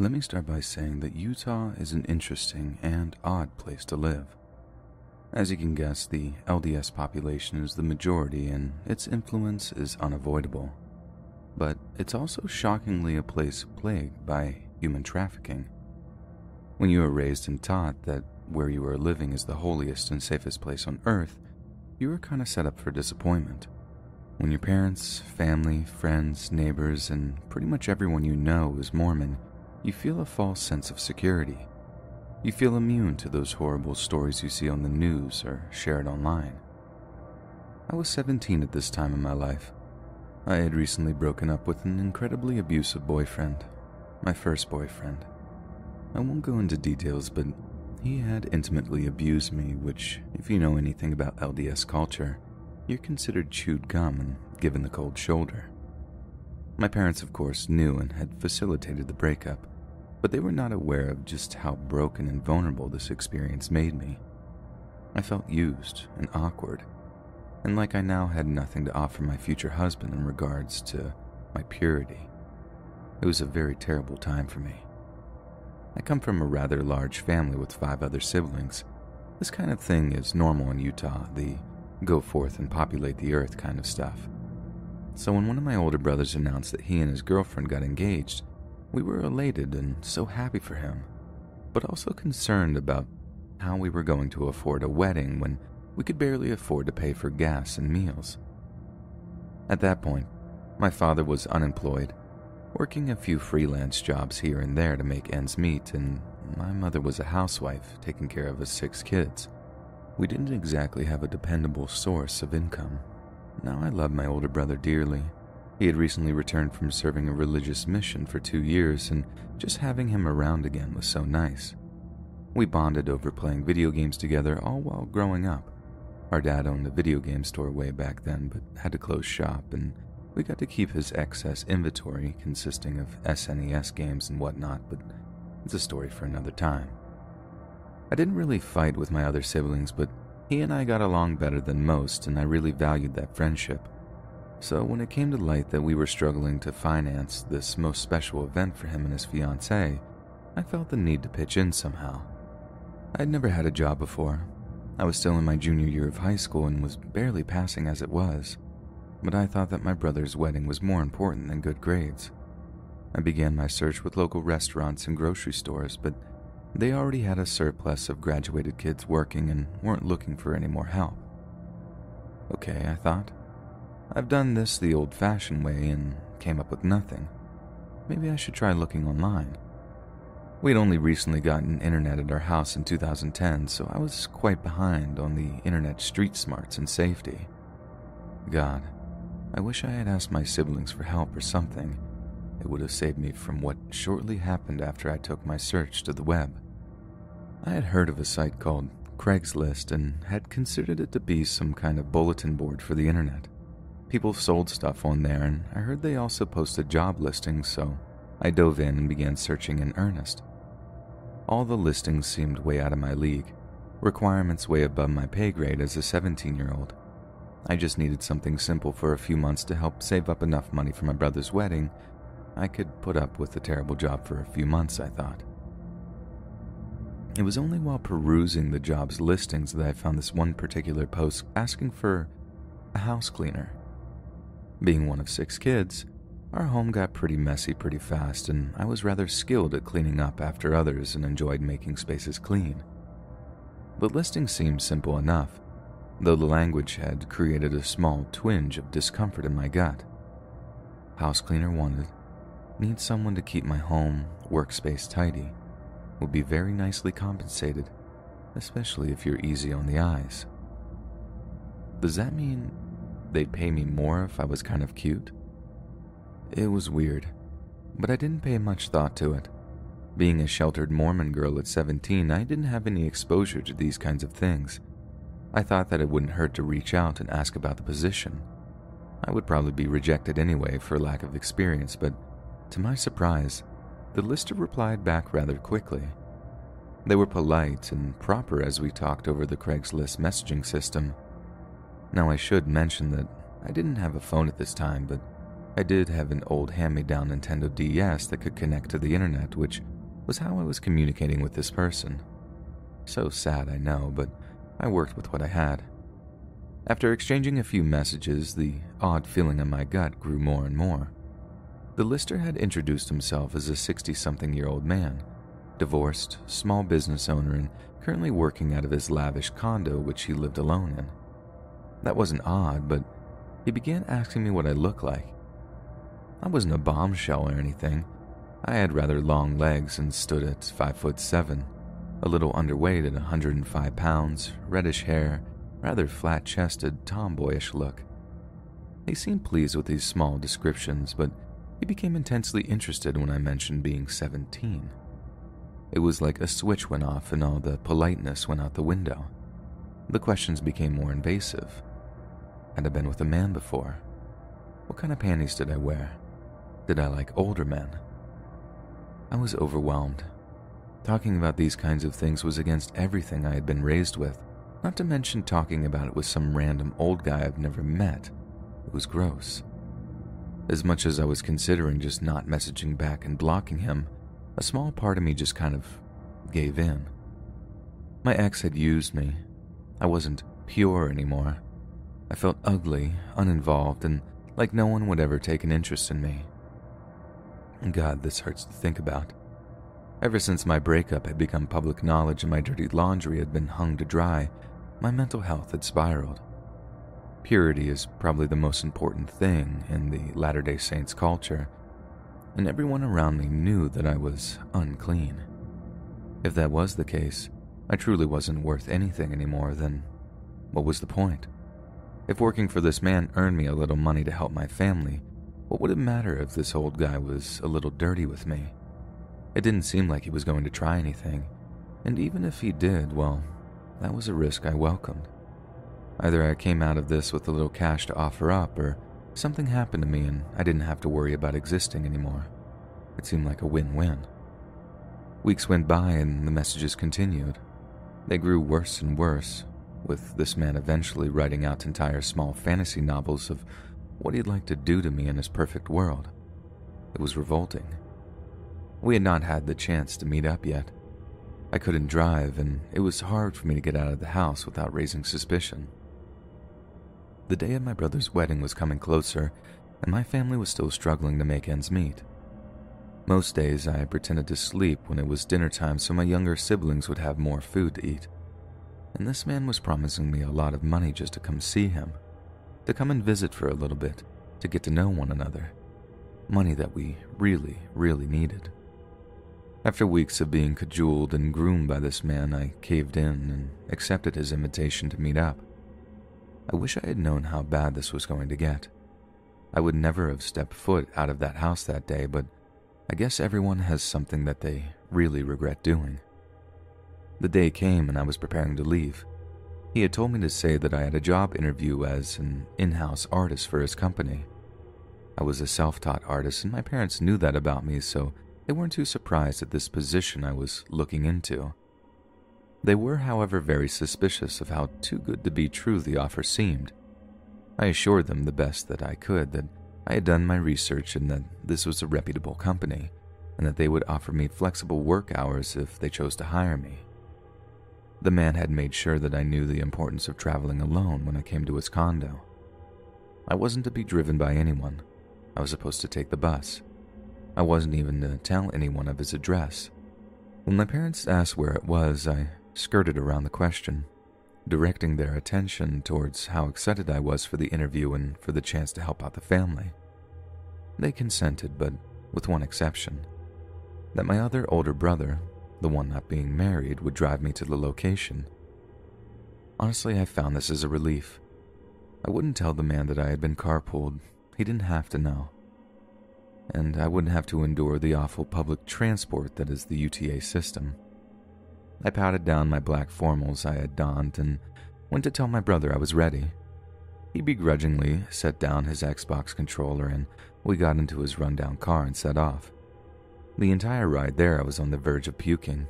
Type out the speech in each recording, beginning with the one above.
Let me start by saying that Utah is an interesting and odd place to live. As you can guess, the LDS population is the majority and its influence is unavoidable. But it's also shockingly a place plagued by human trafficking. When you are raised and taught that where you are living is the holiest and safest place on earth, you are kind of set up for disappointment. When your parents, family, friends, neighbors, and pretty much everyone you know is Mormon, you feel a false sense of security. You feel immune to those horrible stories you see on the news or shared online. I was 17 at this time in my life. I had recently broken up with an incredibly abusive boyfriend, my first boyfriend. I won't go into details, but he had intimately abused me, which, if you know anything about LDS culture, you're considered chewed gum and given the cold shoulder. My parents, of course, knew and had facilitated the breakup, but they were not aware of just how broken and vulnerable this experience made me. I felt used and awkward, and like I now had nothing to offer my future husband in regards to my purity. It was a very terrible time for me. I come from a rather large family with 5 other siblings. This kind of thing is normal in Utah, the go forth and populate the earth kind of stuff. So when one of my older brothers announced that he and his girlfriend got engaged, we were elated and so happy for him, but also concerned about how we were going to afford a wedding when we could barely afford to pay for gas and meals. At that point, my father was unemployed, working a few freelance jobs here and there to make ends meet, and my mother was a housewife taking care of us 6 kids. We didn't exactly have a dependable source of income. Now I love my older brother dearly. He had recently returned from serving a religious mission for 2 years, and just having him around again was so nice. We bonded over playing video games together all while growing up. Our dad owned a video game store way back then, but had to close shop, and we got to keep his excess inventory consisting of SNES games and whatnot, but it's a story for another time. I didn't really fight with my other siblings, but he and I got along better than most, and I really valued that friendship. So when it came to light that we were struggling to finance this most special event for him and his fiancée, I felt the need to pitch in somehow. I'd never had a job before. I was still in my junior year of high school and was barely passing as it was, but I thought that my brother's wedding was more important than good grades. I began my search with local restaurants and grocery stores, but they already had a surplus of graduated kids working and weren't looking for any more help. Okay, I thought. I've done this the old-fashioned way and came up with nothing. Maybe I should try looking online. We'd only recently gotten internet at our house in 2010, so I was quite behind on the internet street smarts and safety. God, I wish I had asked my siblings for help or something. It would have saved me from what shortly happened after I took my search to the web. I had heard of a site called Craigslist and had considered it to be some kind of bulletin board for the internet. People sold stuff on there, and I heard they also posted job listings, so I dove in and began searching in earnest. All the listings seemed way out of my league, requirements way above my pay grade as a 17-year-old. I just needed something simple for a few months to help save up enough money for my brother's wedding. I could put up with a terrible job for a few months, I thought. It was only while perusing the jobs listings that I found this one particular post asking for a house cleaner. Being one of 6 kids, our home got pretty messy pretty fast, and I was rather skilled at cleaning up after others and enjoyed making spaces clean. The listing seemed simple enough, though the language had created a small twinge of discomfort in my gut. House cleaner wanted. Need someone to keep my home, workspace tidy. Will be very nicely compensated, especially if you're easy on the eyes. Does that mean they'd pay me more if I was kind of cute? It was weird, but I didn't pay much thought to it. Being a sheltered Mormon girl at 17, I didn't have any exposure to these kinds of things. I thought that it wouldn't hurt to reach out and ask about the position. I would probably be rejected anyway for lack of experience, but to my surprise, the lister replied back rather quickly. They were polite and proper as we talked over the Craigslist messaging system. Now I should mention that I didn't have a phone at this time, but I did have an old hand-me-down Nintendo DS that could connect to the internet, which was how I was communicating with this person. So sad, I know, but I worked with what I had. After exchanging a few messages, the odd feeling in my gut grew more and more. The lister had introduced himself as a 60-something-year-old man, divorced, small business owner, and currently working out of his lavish condo which he lived alone in. That wasn't odd, but he began asking me what I looked like. I wasn't a bombshell or anything. I had rather long legs and stood at 5'7", a little underweight at 105 pounds, reddish hair, rather flat-chested, tomboyish look. He seemed pleased with these small descriptions, but he became intensely interested when I mentioned being 17. It was like a switch went off and all the politeness went out the window. The questions became more invasive. Had I been with a man before? What kind of panties did I wear? Did I like older men? I was overwhelmed. Talking about these kinds of things was against everything I had been raised with, not to mention talking about it with some random old guy I've never met. It was gross. As much as I was considering just not messaging back and blocking him, a small part of me just kind of gave in. My ex had used me. I wasn't pure anymore. I felt ugly, uninvolved, and like no one would ever take an interest in me. God, this hurts to think about. Ever since my breakup had become public knowledge and my dirty laundry had been hung to dry, my mental health had spiraled. Purity is probably the most important thing in the Latter-day Saints culture, and everyone around me knew that I was unclean. If that was the case, I truly wasn't worth anything anymore, then what was the point? If working for this man earned me a little money to help my family, what would it matter if this old guy was a little dirty with me? It didn't seem like he was going to try anything, and even if he did, well, that was a risk I welcomed. Either I came out of this with a little cash to offer up, or something happened to me and I didn't have to worry about existing anymore. It seemed like a win-win. Weeks went by and the messages continued. They grew worse and worse, with this man eventually writing out entire small fantasy novels of what he'd like to do to me in his perfect world. It was revolting. We had not had the chance to meet up yet. I couldn't drive, and it was hard for me to get out of the house without raising suspicion. The day of my brother's wedding was coming closer, and my family was still struggling to make ends meet. Most days I pretended to sleep when it was dinner time so my younger siblings would have more food to eat. And this man was promising me a lot of money just to come see him, to come and visit for a little bit, to get to know one another. Money that we really, really needed. After weeks of being cajoled and groomed by this man, I caved in and accepted his invitation to meet up. I wish I had known how bad this was going to get. I would never have stepped foot out of that house that day, but I guess everyone has something that they really regret doing. The day came and I was preparing to leave. He had told me to say that I had a job interview as an in-house artist for his company. I was a self-taught artist and my parents knew that about me, so they weren't too surprised at this position I was looking into. They were, however, very suspicious of how too good to be true the offer seemed. I assured them the best that I could that I had done my research and that this was a reputable company, and that they would offer me flexible work hours if they chose to hire me. The man had made sure that I knew the importance of traveling alone when I came to his condo. I wasn't to be driven by anyone. I was supposed to take the bus. I wasn't even to tell anyone of his address. When my parents asked where it was, I skirted around the question, directing their attention towards how excited I was for the interview and for the chance to help out the family. They consented, but with one exception, that my other older brother, the one not being married, would drive me to the location. Honestly, I found this as a relief. I wouldn't tell the man that I had been carpooled. He didn't have to know. And I wouldn't have to endure the awful public transport that is the UTA system. I patted down my black formals I had donned and went to tell my brother I was ready. He begrudgingly set down his Xbox controller and we got into his rundown car and set off. The entire ride there I was on the verge of puking.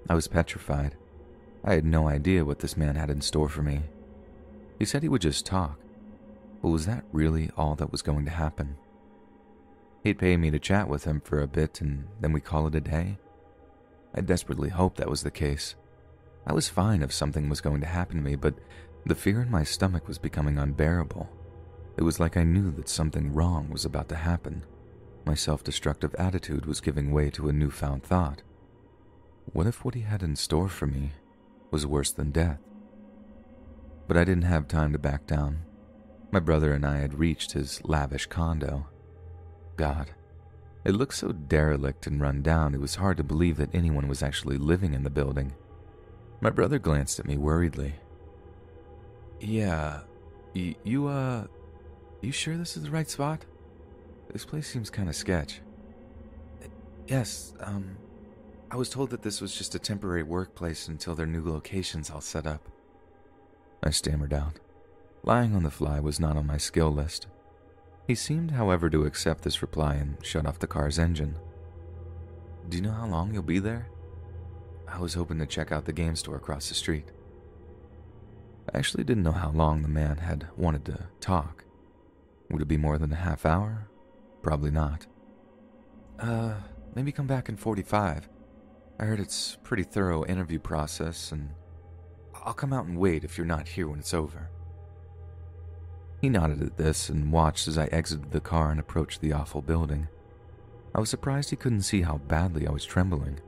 I was petrified. I had no idea what this man had in store for me. He said he would just talk, but was that really all that was going to happen? He'd pay me to chat with him for a bit and then we call it a day. I desperately hoped that was the case. I was fine if something was going to happen to me, but the fear in my stomach was becoming unbearable. It was like I knew that something wrong was about to happen. My self-destructive attitude was giving way to a newfound thought. What if what he had in store for me was worse than death? But I didn't have time to back down. My brother and I had reached his lavish condo. God, it looked so derelict and run down, it was hard to believe that anyone was actually living in the building. My brother glanced at me worriedly. Yeah, you sure this is the right spot? This place seems kind of sketch. Yes, I was told that this was just a temporary workplace until their new location's all set up. I stammered out. Lying on the fly was not on my skill list. He seemed, however, to accept this reply and shut off the car's engine. Do you know how long you'll be there? I was hoping to check out the game store across the street. I actually didn't know how long the man had wanted to talk. Would it be more than a half hour? Probably not. Maybe come back in 45. I heard it's a pretty thorough interview process, and I'll come out and wait if you're not here when it's over. He nodded at this and watched as I exited the car and approached the awful building. I was surprised he couldn't see how badly I was trembling.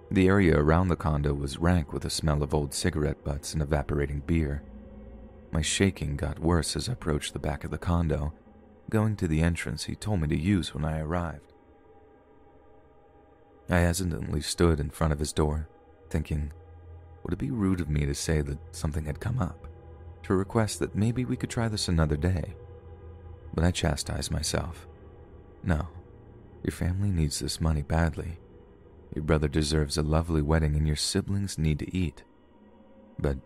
The area around the condo was rank with the smell of old cigarette butts and evaporating beer. My shaking got worse as I approached the back of the condo, going to the entrance he told me to use when I arrived. I hesitantly stood in front of his door, thinking, would it be rude of me to say that something had come up, to request that maybe we could try this another day? But I chastised myself. No, your family needs this money badly. Your brother deserves a lovely wedding and your siblings need to eat. But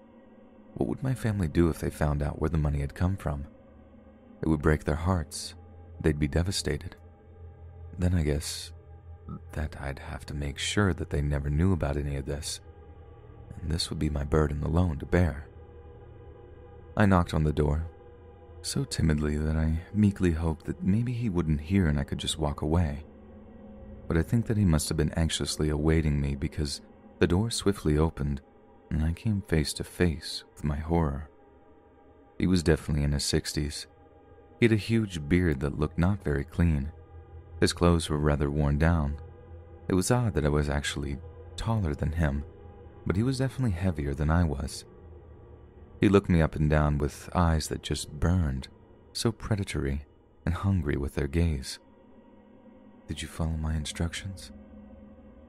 what would my family do if they found out where the money had come from? It would break their hearts. They'd be devastated. Then I guess that I'd have to make sure that they never knew about any of this, and this would be my burden alone to bear. I knocked on the door, so timidly that I meekly hoped that maybe he wouldn't hear and I could just walk away. But I think that he must have been anxiously awaiting me because the door swiftly opened and I came face to face with my horror. He was definitely in his 60s. He had a huge beard that looked not very clean. His clothes were rather worn down. It was odd that I was actually taller than him, but he was definitely heavier than I was. He looked me up and down with eyes that just burned, so predatory and hungry with their gaze. Did you follow my instructions?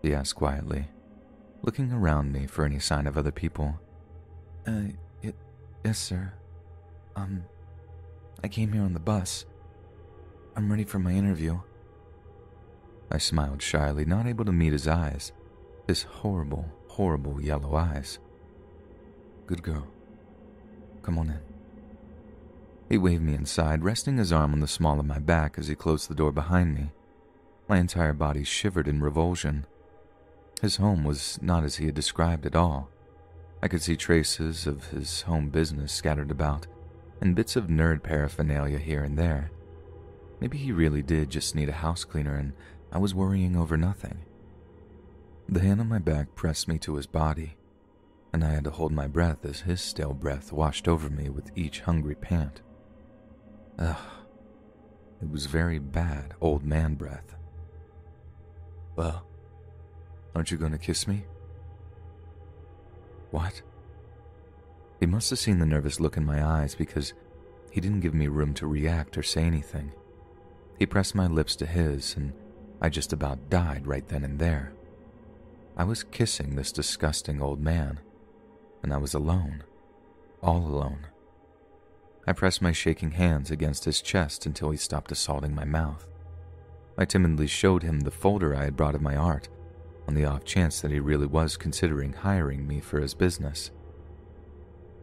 He asked quietly, looking around me for any sign of other people. Yes, sir. I came here on the bus. I'm ready for my interview. I smiled shyly, not able to meet his eyes, his horrible, horrible yellow eyes. Good girl. Come on in. He waved me inside, resting his arm on the small of my back as he closed the door behind me. My entire body shivered in revulsion. His home was not as he had described at all. I could see traces of his home business scattered about, and bits of nerd paraphernalia here and there. Maybe he really did just need a house cleaner and I was worrying over nothing. The hand on my back pressed me to his body, and I had to hold my breath as his stale breath washed over me with each hungry pant. Ugh. It was very bad old man breath. Well, aren't you going to kiss me? What? He must have seen the nervous look in my eyes because he didn't give me room to react or say anything. He pressed my lips to his, and I just about died right then and there. I was kissing this disgusting old man, and I was alone, all alone. I pressed my shaking hands against his chest until he stopped assaulting my mouth. I timidly showed him the folder I had brought of my art, on the off chance that he really was considering hiring me for his business.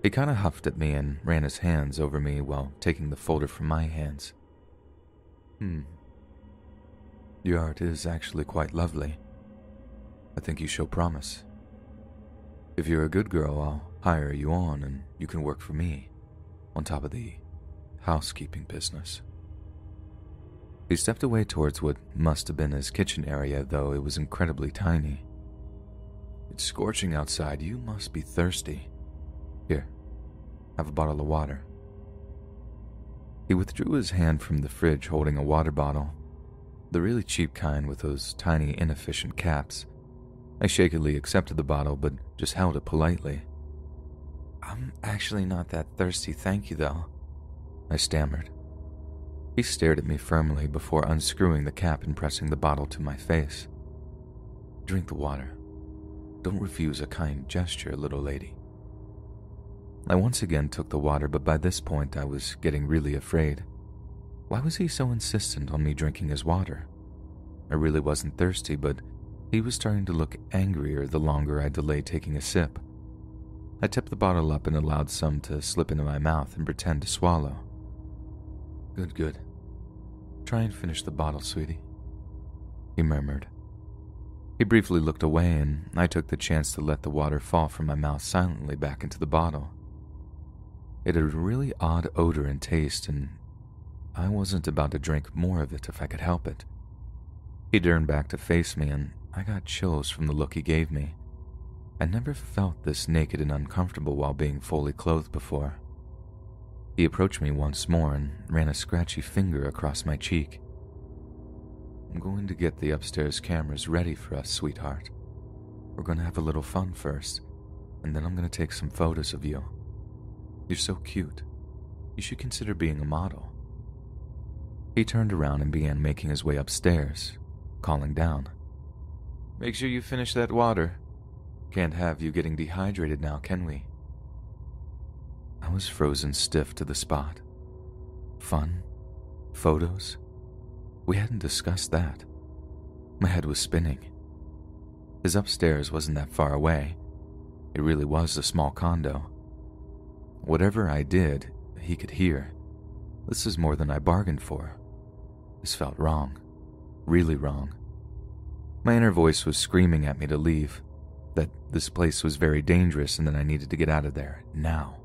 He kind of huffed at me and ran his hands over me while taking the folder from my hands. Your art is actually quite lovely. I think you show promise. If you're a good girl, I'll hire you on and you can work for me, on top of the housekeeping business. He stepped away towards what must have been his kitchen area, though it was incredibly tiny. It's scorching outside. You must be thirsty. Here, have a bottle of water." He withdrew his hand from the fridge holding a water bottle, the really cheap kind with those tiny, inefficient caps. I shakily accepted the bottle, but just held it politely. "I'm actually not that thirsty, thank you, though," I stammered. He stared at me firmly before unscrewing the cap and pressing the bottle to my face. "Drink the water. Don't refuse a kind gesture, little lady." I once again took the water, but by this point I was getting really afraid. Why was he so insistent on me drinking his water? I really wasn't thirsty, but he was starting to look angrier the longer I delayed taking a sip. I tipped the bottle up and allowed some to slip into my mouth and pretend to swallow. Good. Try and finish the bottle, sweetie," he murmured. He briefly looked away, and I took the chance to let the water fall from my mouth silently back into the bottle. It had a really odd odor and taste, and I wasn't about to drink more of it if I could help it. He turned back to face me, and I got chills from the look he gave me. I never felt this naked and uncomfortable while being fully clothed before. He approached me once more and ran a scratchy finger across my cheek. "I'm going to get the upstairs cameras ready for us, sweetheart. We're going to have a little fun first, and then I'm going to take some photos of you. You're so cute. You should consider being a model." He turned around and began making his way upstairs, calling down, "Make sure you finish that water. Can't have you getting dehydrated now, can we?" I was frozen stiff to the spot. Fun? Photos? We hadn't discussed that. My head was spinning. His upstairs wasn't that far away. It really was a small condo. Whatever I did, he could hear. This is more than I bargained for. This felt wrong. Really wrong. My inner voice was screaming at me to leave, that this place was very dangerous and that I needed to get out of there, now.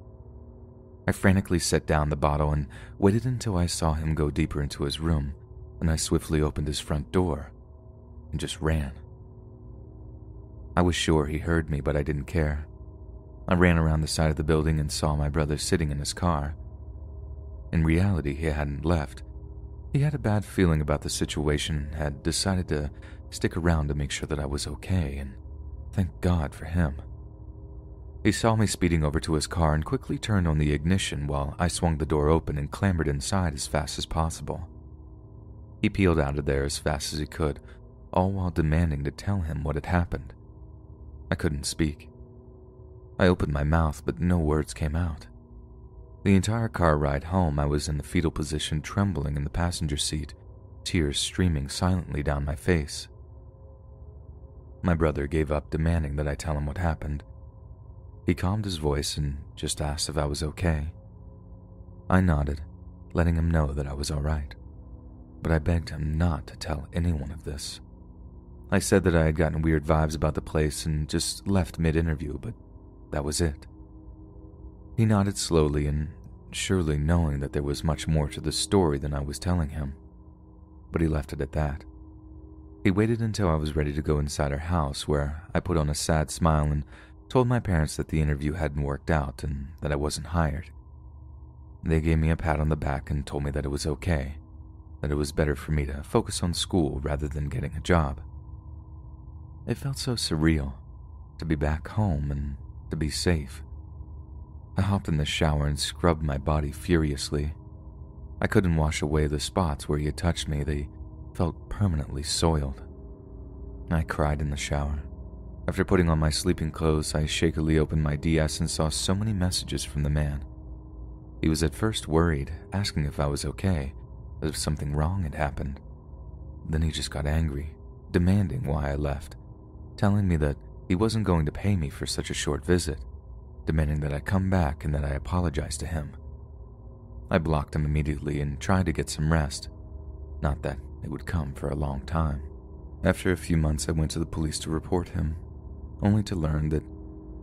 I frantically set down the bottle and waited until I saw him go deeper into his room, and I swiftly opened his front door and just ran. I was sure he heard me, but I didn't care. I ran around the side of the building and saw my brother sitting in his car. In reality, he hadn't left. He had a bad feeling about the situation and had decided to stick around to make sure that I was okay, and thank God for him. He saw me speeding over to his car and quickly turned on the ignition while I swung the door open and clambered inside as fast as possible. He peeled out of there as fast as he could, all while demanding to tell him what had happened. I couldn't speak. I opened my mouth, but no words came out. The entire car ride home, I was in the fetal position, trembling in the passenger seat, tears streaming silently down my face. My brother gave up, demanding that I tell him what happened. He calmed his voice and just asked if I was okay. I nodded, letting him know that I was all right, but I begged him not to tell anyone of this. I said that I had gotten weird vibes about the place and just left mid-interview, but that was it. He nodded slowly and surely knowing that there was much more to the story than I was telling him, but he left it at that. He waited until I was ready to go inside our house, where I put on a sad smile and told my parents that the interview hadn't worked out and that I wasn't hired. They gave me a pat on the back and told me that it was okay, that it was better for me to focus on school rather than getting a job. It felt so surreal to be back home and to be safe. I hopped in the shower and scrubbed my body furiously. I couldn't wash away the spots where he had touched me. They felt permanently soiled. I cried in the shower. After putting on my sleeping clothes, I shakily opened my DS and saw so many messages from the man. He was at first worried, asking if I was okay, as if something wrong had happened. Then he just got angry, demanding why I left, telling me that he wasn't going to pay me for such a short visit, demanding that I come back and that I apologize to him. I blocked him immediately and tried to get some rest, not that it would come for a long time. After a few months, I went to the police to report him, only to learn that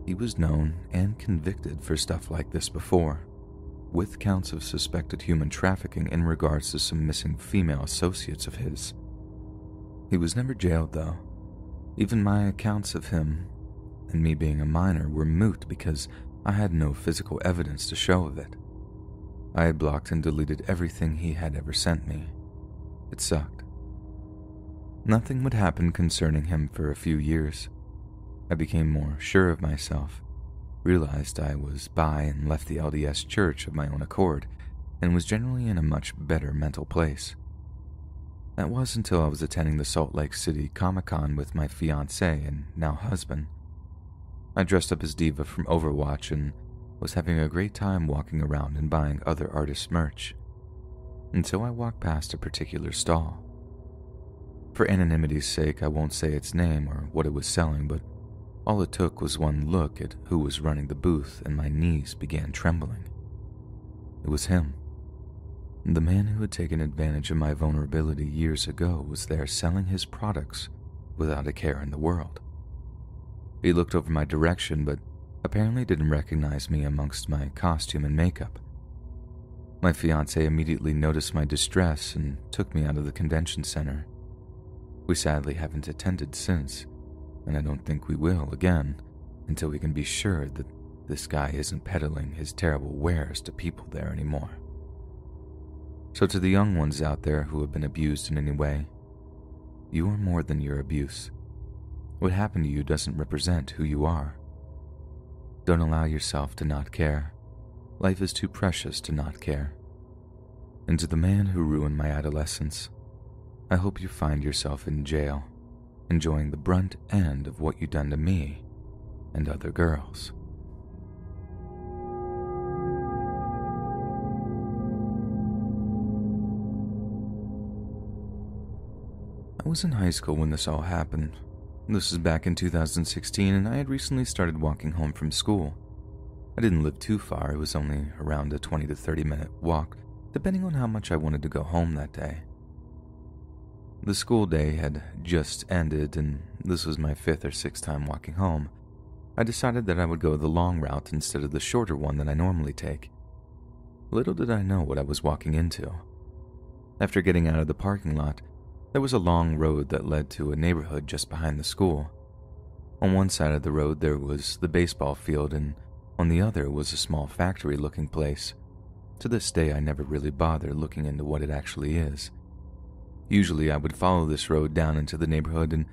he was known and convicted for stuff like this before, with counts of suspected human trafficking in regards to some missing female associates of his. He was never jailed, though. Even my accounts of him and me being a minor were moot because I had no physical evidence to show of it. I had blocked and deleted everything he had ever sent me. It sucked. Nothing would happen concerning him for a few years. I became more sure of myself, realized I was by and left the LDS church of my own accord, and was generally in a much better mental place. That was until I was attending the Salt Lake City Comic-Con with my fiancé and now husband. I dressed up as Diva from Overwatch and was having a great time walking around and buying other artists' merch, until I walked past a particular stall. For anonymity's sake, I won't say its name or what it was selling, but all it took was one look at who was running the booth and my knees began trembling. It was him. The man who had taken advantage of my vulnerability years ago was there selling his products without a care in the world. He looked over my direction, but apparently didn't recognize me amongst my costume and makeup. My fiancé immediately noticed my distress and took me out of the convention center. We sadly haven't attended since, and I don't think we will again until we can be sure that this guy isn't peddling his terrible wares to people there anymore. So to the young ones out there who have been abused in any way, you are more than your abuse. What happened to you doesn't represent who you are. Don't allow yourself to not care. Life is too precious to not care. And to the man who ruined my adolescence, I hope you find yourself in jail, enjoying the brunt end of what you've done to me and other girls. I was in high school when this all happened. This was back in 2016, and I had recently started walking home from school. I didn't live too far, it was only around a 20 to 30 minute walk, depending on how much I wanted to go home that day. The school day had just ended, and this was my 5th or 6th time walking home. I decided that I would go the long route instead of the shorter one that I normally take. Little did I know what I was walking into. After getting out of the parking lot, there was a long road that led to a neighborhood just behind the school. On one side of the road there was the baseball field, and on the other was a small factory-looking place. To this day I never really bothered looking into what it actually is. Usually I would follow this road down into the neighborhood and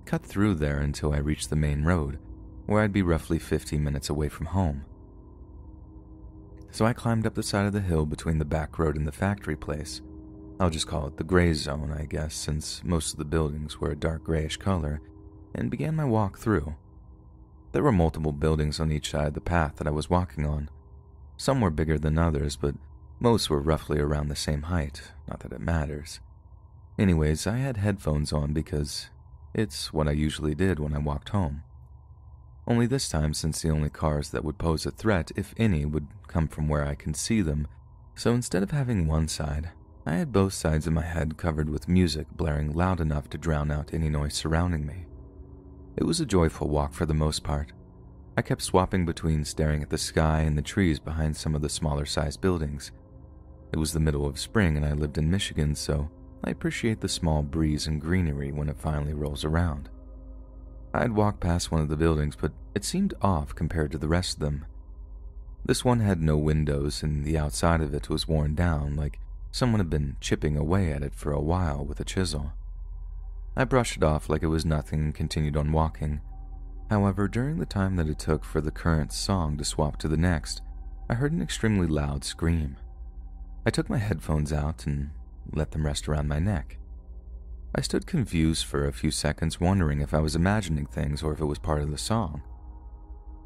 cut through there until I reached the main road, where I'd be roughly 15 minutes away from home. So I climbed up the side of the hill between the back road and the factory place. I'll just call it the gray zone, I guess, since most of the buildings were a dark grayish color, and began my walk through. There were multiple buildings on each side of the path that I was walking on. Some were bigger than others, but most were roughly around the same height, not that it matters. Anyways, I had headphones on because it's what I usually did when I walked home. Only this time, since the only cars that would pose a threat, if any, would come from where I can see them, so instead of having one side, I had both sides of my head covered with music blaring loud enough to drown out any noise surrounding me. It was a joyful walk for the most part. I kept swapping between staring at the sky and the trees behind some of the smaller-sized buildings. It was the middle of spring and I lived in Michigan, so I appreciate the small breeze and greenery when it finally rolls around. I had walked past one of the buildings, but it seemed off compared to the rest of them. This one had no windows, and the outside of it was worn down, like someone had been chipping away at it for a while with a chisel. I brushed it off like it was nothing and continued on walking. However, during the time that it took for the current song to swap to the next, I heard an extremely loud scream. I took my headphones out and let them rest around my neck. I stood confused for a few seconds, wondering if I was imagining things or if it was part of the song.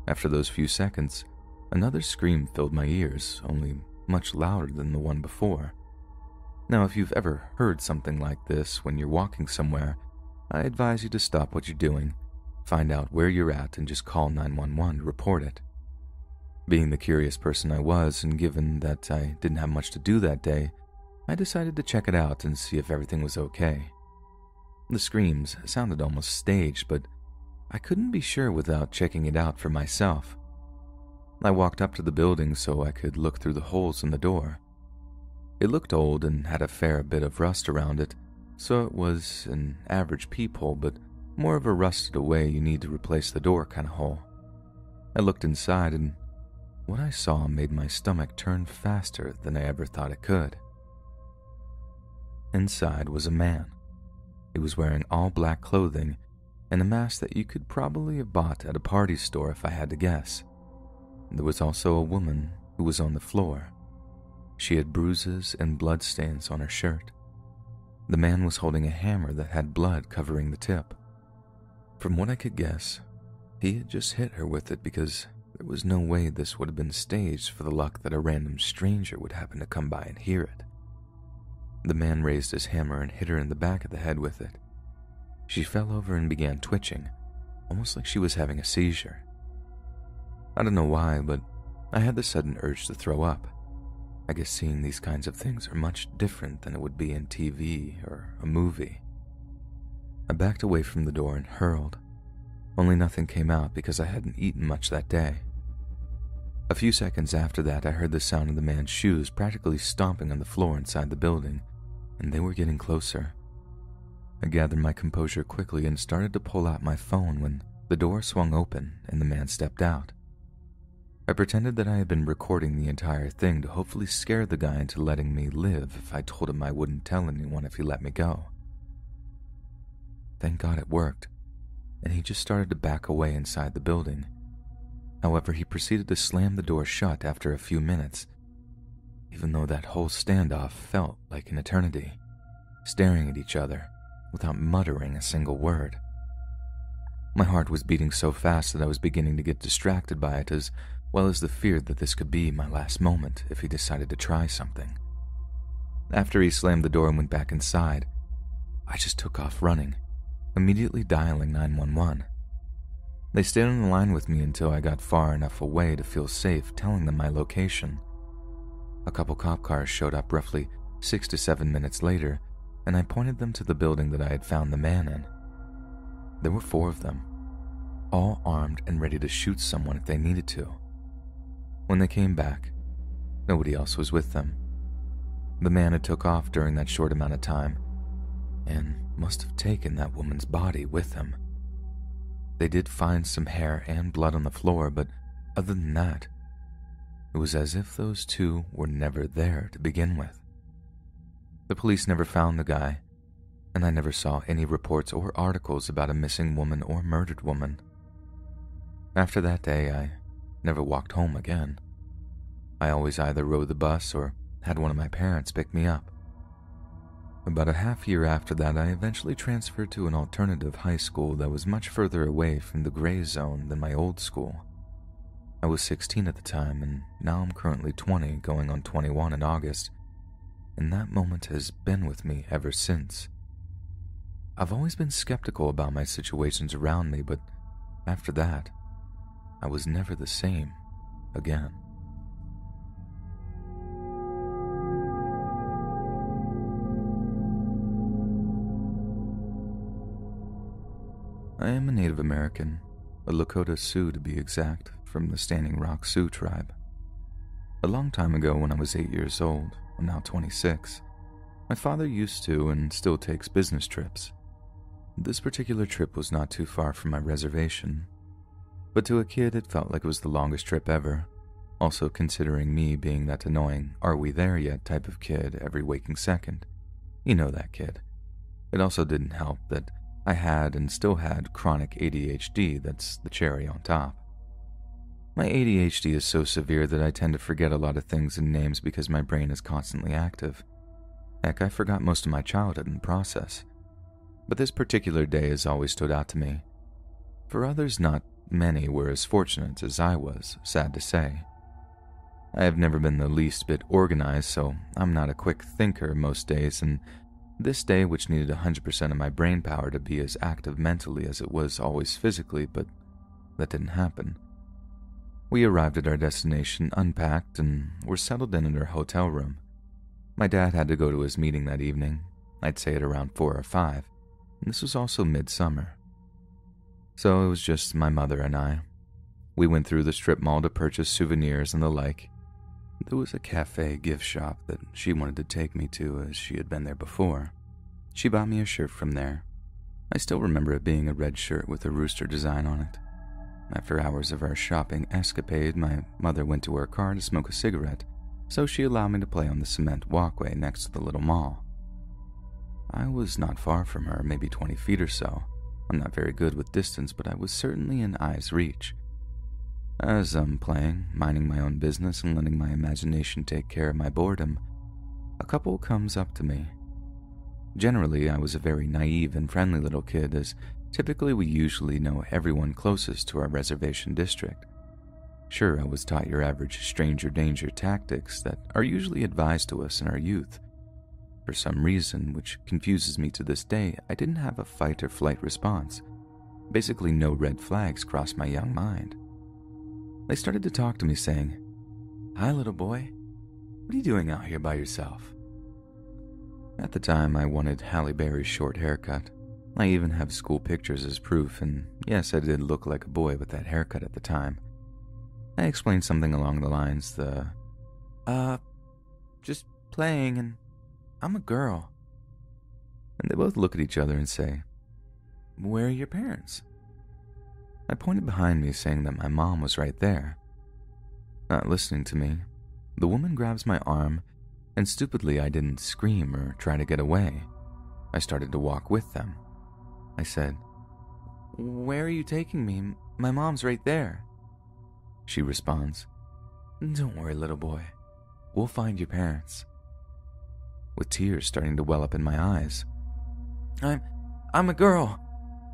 After those few seconds, another scream filled my ears, only much louder than the one before. Now, if you've ever heard something like this when you're walking somewhere, I advise you to stop what you're doing, find out where you're at, and just call 911 to report it. Being the curious person I was, and given that I didn't have much to do that day, I decided to check it out and see if everything was okay. The screams sounded almost staged, but I couldn't be sure without checking it out for myself. I walked up to the building so I could look through the holes in the door. It looked old and had a fair bit of rust around it, so it was an average peephole, but More of a rusted away, you need to replace the door kind of hole. I looked inside, and what I saw made my stomach turn faster than I ever thought it could. Inside was a man. He was wearing all black clothing and a mask that you could probably have bought at a party store if I had to guess. There was also a woman who was on the floor. She had bruises and bloodstains on her shirt. The man was holding a hammer that had blood covering the tip. From what I could guess, he had just hit her with it because there was no way this would have been staged for the luck that a random stranger would happen to come by and hear it. The man raised his hammer and hit her in the back of the head with it. She fell over and began twitching, almost like she was having a seizure. I don't know why, but I had the sudden urge to throw up. I guess seeing these kinds of things are much different than it would be in TV or a movie. I backed away from the door and hurled. Only nothing came out because I hadn't eaten much that day. A few seconds after that, I heard the sound of the man's shoes practically stomping on the floor inside the building, and they were getting closer. I gathered my composure quickly and started to pull out my phone when the door swung open and the man stepped out. I pretended that I had been recording the entire thing to hopefully scare the guy into letting me live if I told him I wouldn't tell anyone if he let me go. Thank God it worked, and he just started to back away inside the building. However, he proceeded to slam the door shut after a few minutes, even though that whole standoff felt like an eternity, staring at each other without muttering a single word. My heart was beating so fast that I was beginning to get distracted by it, as well as the fear that this could be my last moment if he decided to try something. After he slammed the door and went back inside, I just took off running, immediately dialing 911. They stayed on the line with me until I got far enough away to feel safe telling them my location. A couple cop cars showed up roughly 6 to 7 minutes later, and I pointed them to the building that I had found the man in. There were 4 of them, all armed and ready to shoot someone if they needed to. When they came back, nobody else was with them. The man had took off during that short amount of time, and must have taken that woman's body with him. They did find some hair and blood on the floor, but other than that, it was as if those 2 were never there to begin with. The police never found the guy, and I never saw any reports or articles about a missing woman or murdered woman. After that day, I never walked home again. I always either rode the bus or had one of my parents pick me up. About a half year after that, I eventually transferred to an alternative high school that was much further away from the gray zone than my old school. I was 16 at the time, and now I'm currently 20, going on 21 in August, and that moment has been with me ever since. I've always been skeptical about my situations around me, but after that, I was never the same again. I am a Native American, a Lakota Sioux to be exact, from the Standing Rock Sioux tribe. A long time ago, when I was 8 years old, I'm now 26, my father used to and still takes business trips. This particular trip was not too far from my reservation, but to a kid it felt like it was the longest trip ever, also considering me being that annoying "are we there yet" type of kid every waking second. You know that kid. It also didn't help that I had and still had chronic ADHD that's the cherry on top. My ADHD is so severe that I tend to forget a lot of things and names because my brain is constantly active. Heck, I forgot most of my childhood in the process. But this particular day has always stood out to me. For others, not many were as fortunate as I was, sad to say. I have never been the least bit organized, so I'm not a quick thinker most days, and this day, which needed 100% of my brain power to be as active mentally as it was always physically, but that didn't happen. We arrived at our destination, unpacked, and were settled in our hotel room. My dad had to go to his meeting that evening, I'd say at around 4 or 5, and this was also midsummer. So it was just my mother and I. We went through the strip mall to purchase souvenirs and the like. There was a cafe gift shop that she wanted to take me to as she had been there before. She bought me a shirt from there. I still remember it being a red shirt with a rooster design on it. After hours of our shopping escapade, my mother went to her car to smoke a cigarette, so she allowed me to play on the cement walkway next to the little mall. I was not far from her, maybe 20 feet or so. I'm not very good with distance, but I was certainly in eye's reach. As I'm playing, minding my own business and letting my imagination take care of my boredom, a couple comes up to me. Generally, I was a very naive and friendly little kid, as typically we usually know everyone closest to our reservation district. Sure, I was taught your average stranger danger tactics that are usually advised to us in our youth. For some reason, which confuses me to this day, I didn't have a fight or flight response. Basically, no red flags crossed my young mind. They started to talk to me saying, "Hi, little boy. What are you doing out here by yourself?" At the time, I wanted Halle Berry's short haircut. I even have school pictures as proof, and yes, I did look like a boy with that haircut at the time. I explained something along the lines, just playing, and I'm a girl. And they both look at each other and say, "Where are your parents?" I pointed behind me, saying that my mom was right there. Not listening to me, the woman grabs my arm, and stupidly I didn't scream or try to get away. I started to walk with them. I said, "Where are you taking me? My mom's right there." She responds, "Don't worry, little boy. We'll find your parents." With tears starting to well up in my eyes. I'm a girl.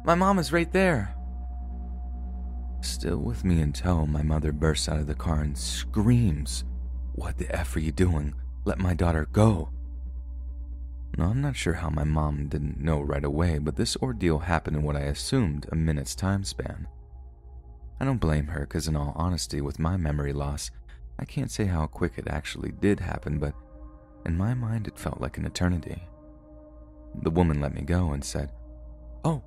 My mom is right there." Still with me in tow, my mother bursts out of the car and screams, "What the F are you doing? Let my daughter go." Now, I'm not sure how my mom didn't know right away, but this ordeal happened in what I assumed a minute's time span. I don't blame her, because in all honesty, with my memory loss, I can't say how quick it actually did happen, but in my mind it felt like an eternity. The woman let me go and said, "Oh,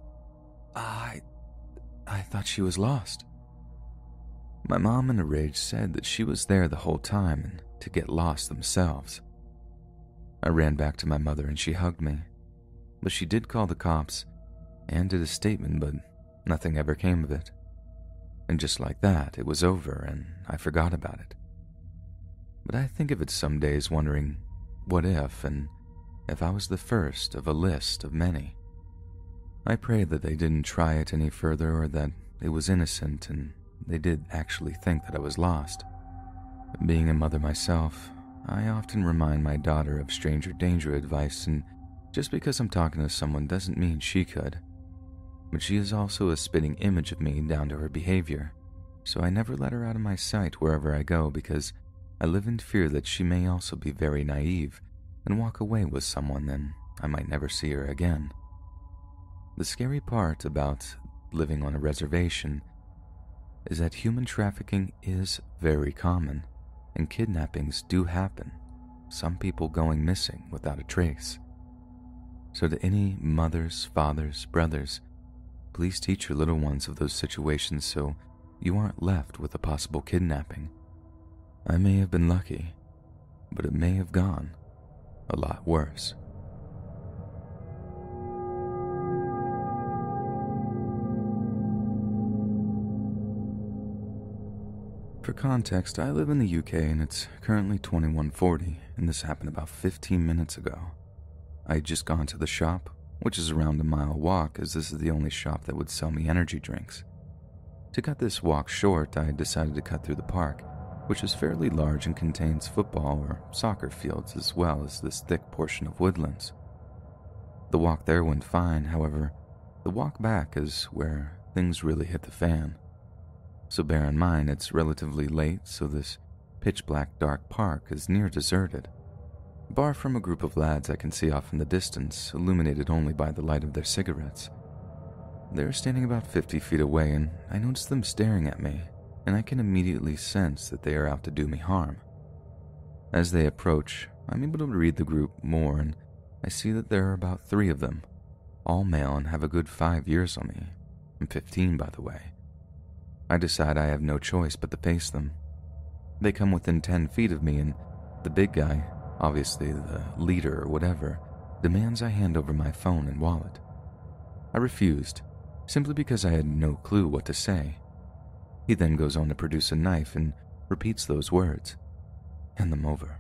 I thought she was lost." My mom in a rage said that she was there the whole time and to get lost themselves. I ran back to my mother and she hugged me, but she did call the cops and did a statement, but nothing ever came of it. And just like that, it was over and I forgot about it. But I think of it some days wondering, what if, and if I was the first of a list of many. I pray that they didn't try it any further, or that it was innocent and they did actually think that I was lost. Being a mother myself, I often remind my daughter of stranger danger advice, and just because I'm talking to someone doesn't mean she could. But she is also a spitting image of me down to her behavior, so I never let her out of my sight wherever I go, because I live in fear that she may also be very naive and walk away with someone, then I might never see her again. The scary part about living on a reservation is that human trafficking is very common, and kidnappings do happen, some people going missing without a trace. So to any mothers, fathers, brothers, please teach your little ones of those situations so you aren't left with a possible kidnapping. I may have been lucky, but it may have gone a lot worse. For context, I live in the UK and it's currently 21:40, and this happened about 15 minutes ago. I had just gone to the shop, which is around a mile walk, as this is the only shop that would sell me energy drinks. To cut this walk short, I decided to cut through the park, which is fairly large and contains football or soccer fields as well as this thick portion of woodlands. The walk there went fine, however, the walk back is where things really hit the fan. So bear in mind it's relatively late, so this pitch-black dark park is near deserted, bar from a group of lads I can see off in the distance, illuminated only by the light of their cigarettes. They're standing about 50 feet away, and I notice them staring at me, and I can immediately sense that they are out to do me harm. As they approach, I'm able to read the group more, and I see that there are about 3 of them, all male and have a good 5 years on me. I'm 15, by the way. I decide I have no choice but to face them. They come within 10 feet of me, and the big guy, obviously the leader or whatever, demands I hand over my phone and wallet. I refused, simply because I had no clue what to say. He then goes on to produce a knife and repeats those words. Hand them over.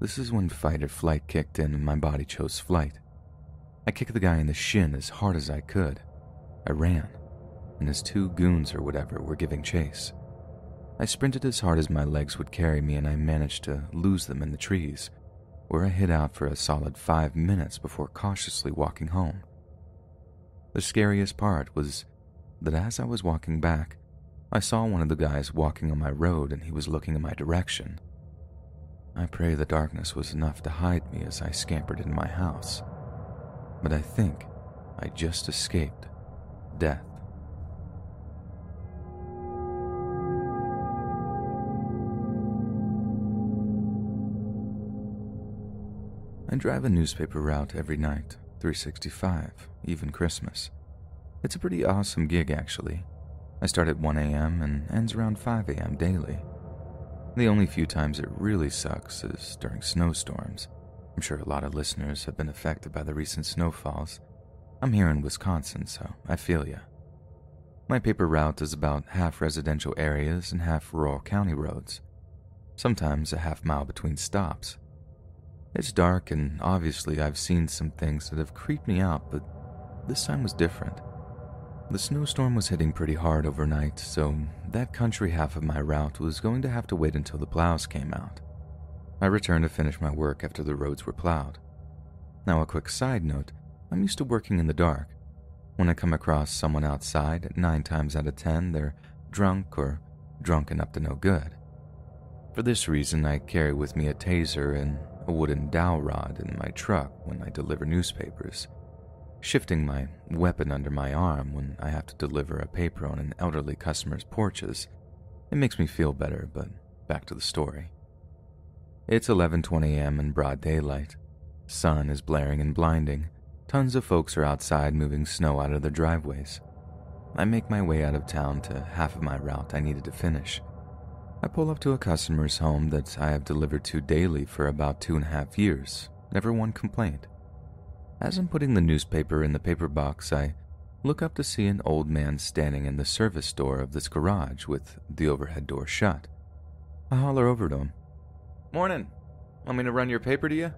This is when fight or flight kicked in and my body chose flight. I kicked the guy in the shin as hard as I could. I ran, and his 2 goons or whatever were giving chase. I sprinted as hard as my legs would carry me, and I managed to lose them in the trees, where I hid out for a solid 5 minutes before cautiously walking home. The scariest part was that as I was walking back, I saw one of the guys walking on my road and he was looking in my direction. I pray the darkness was enough to hide me as I scampered into my house, but I think I just escaped death. I drive a newspaper route every night, 365, even Christmas. It's a pretty awesome gig, actually. I start at 1 a.m. and ends around 5 a.m. daily. The only few times it really sucks is during snowstorms. I'm sure a lot of listeners have been affected by the recent snowfalls. I'm here in Wisconsin, so I feel ya. My paper route is about half residential areas and half rural county roads. Sometimes a half mile between stops. It's dark, and obviously I've seen some things that have creeped me out, but this time was different. The snowstorm was hitting pretty hard overnight, so that country half of my route was going to have to wait until the plows came out. I returned to finish my work after the roads were plowed. Now, a quick side note, I'm used to working in the dark. When I come across someone outside, 9 times out of 10, they're drunk or drunken up to no good. For this reason, I carry with me a taser and a wooden dowel rod in my truck when I deliver newspapers, shifting my weapon under my arm when I have to deliver a paper on an elderly customer's porches. It makes me feel better, but back to the story. It's 11:20 a.m. in broad daylight. Sun is blaring and blinding. Tons of folks are outside moving snow out of their driveways. I make my way out of town to half of my route I needed to finish. I pull up to a customer's home that I have delivered to daily for about 2.5 years, never one complaint. As I'm putting the newspaper in the paper box, I look up to see an old man standing in the service door of this garage with the overhead door shut. I holler over to him. "Morning. Want me to run your paper to you?"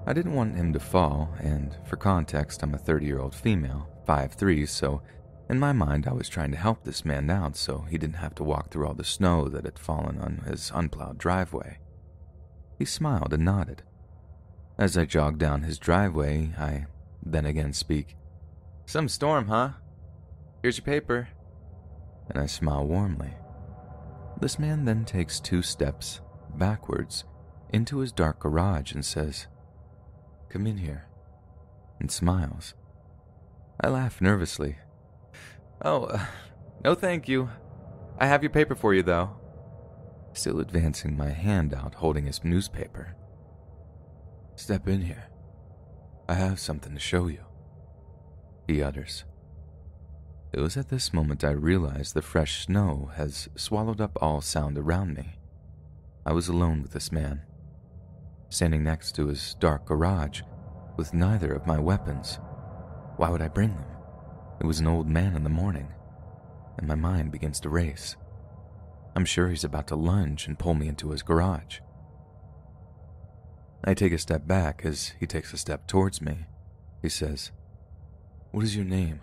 I didn't want him to fall, and for context, I'm a 30-year-old female, 5'3", so in my mind I was trying to help this man out so he didn't have to walk through all the snow that had fallen on his unplowed driveway. He smiled and nodded. As I jog down his driveway, I then again speak. "Some storm, huh? Here's your paper." And I smile warmly. This man then takes 2 steps backwards into his dark garage and says, "Come in here," and smiles. I laugh nervously. "Oh, no thank you. I have your paper for you, though." Still advancing my hand out holding his newspaper. "Step in here. I have something to show you," he utters. It was at this moment I realized the fresh snow has swallowed up all sound around me. I was alone with this man, standing next to his dark garage with neither of my weapons. Why would I bring them? It was an old man in the morning, and my mind begins to race. I'm sure he's about to lunge and pull me into his garage. I take a step back as he takes a step towards me. He says, "What is your name?"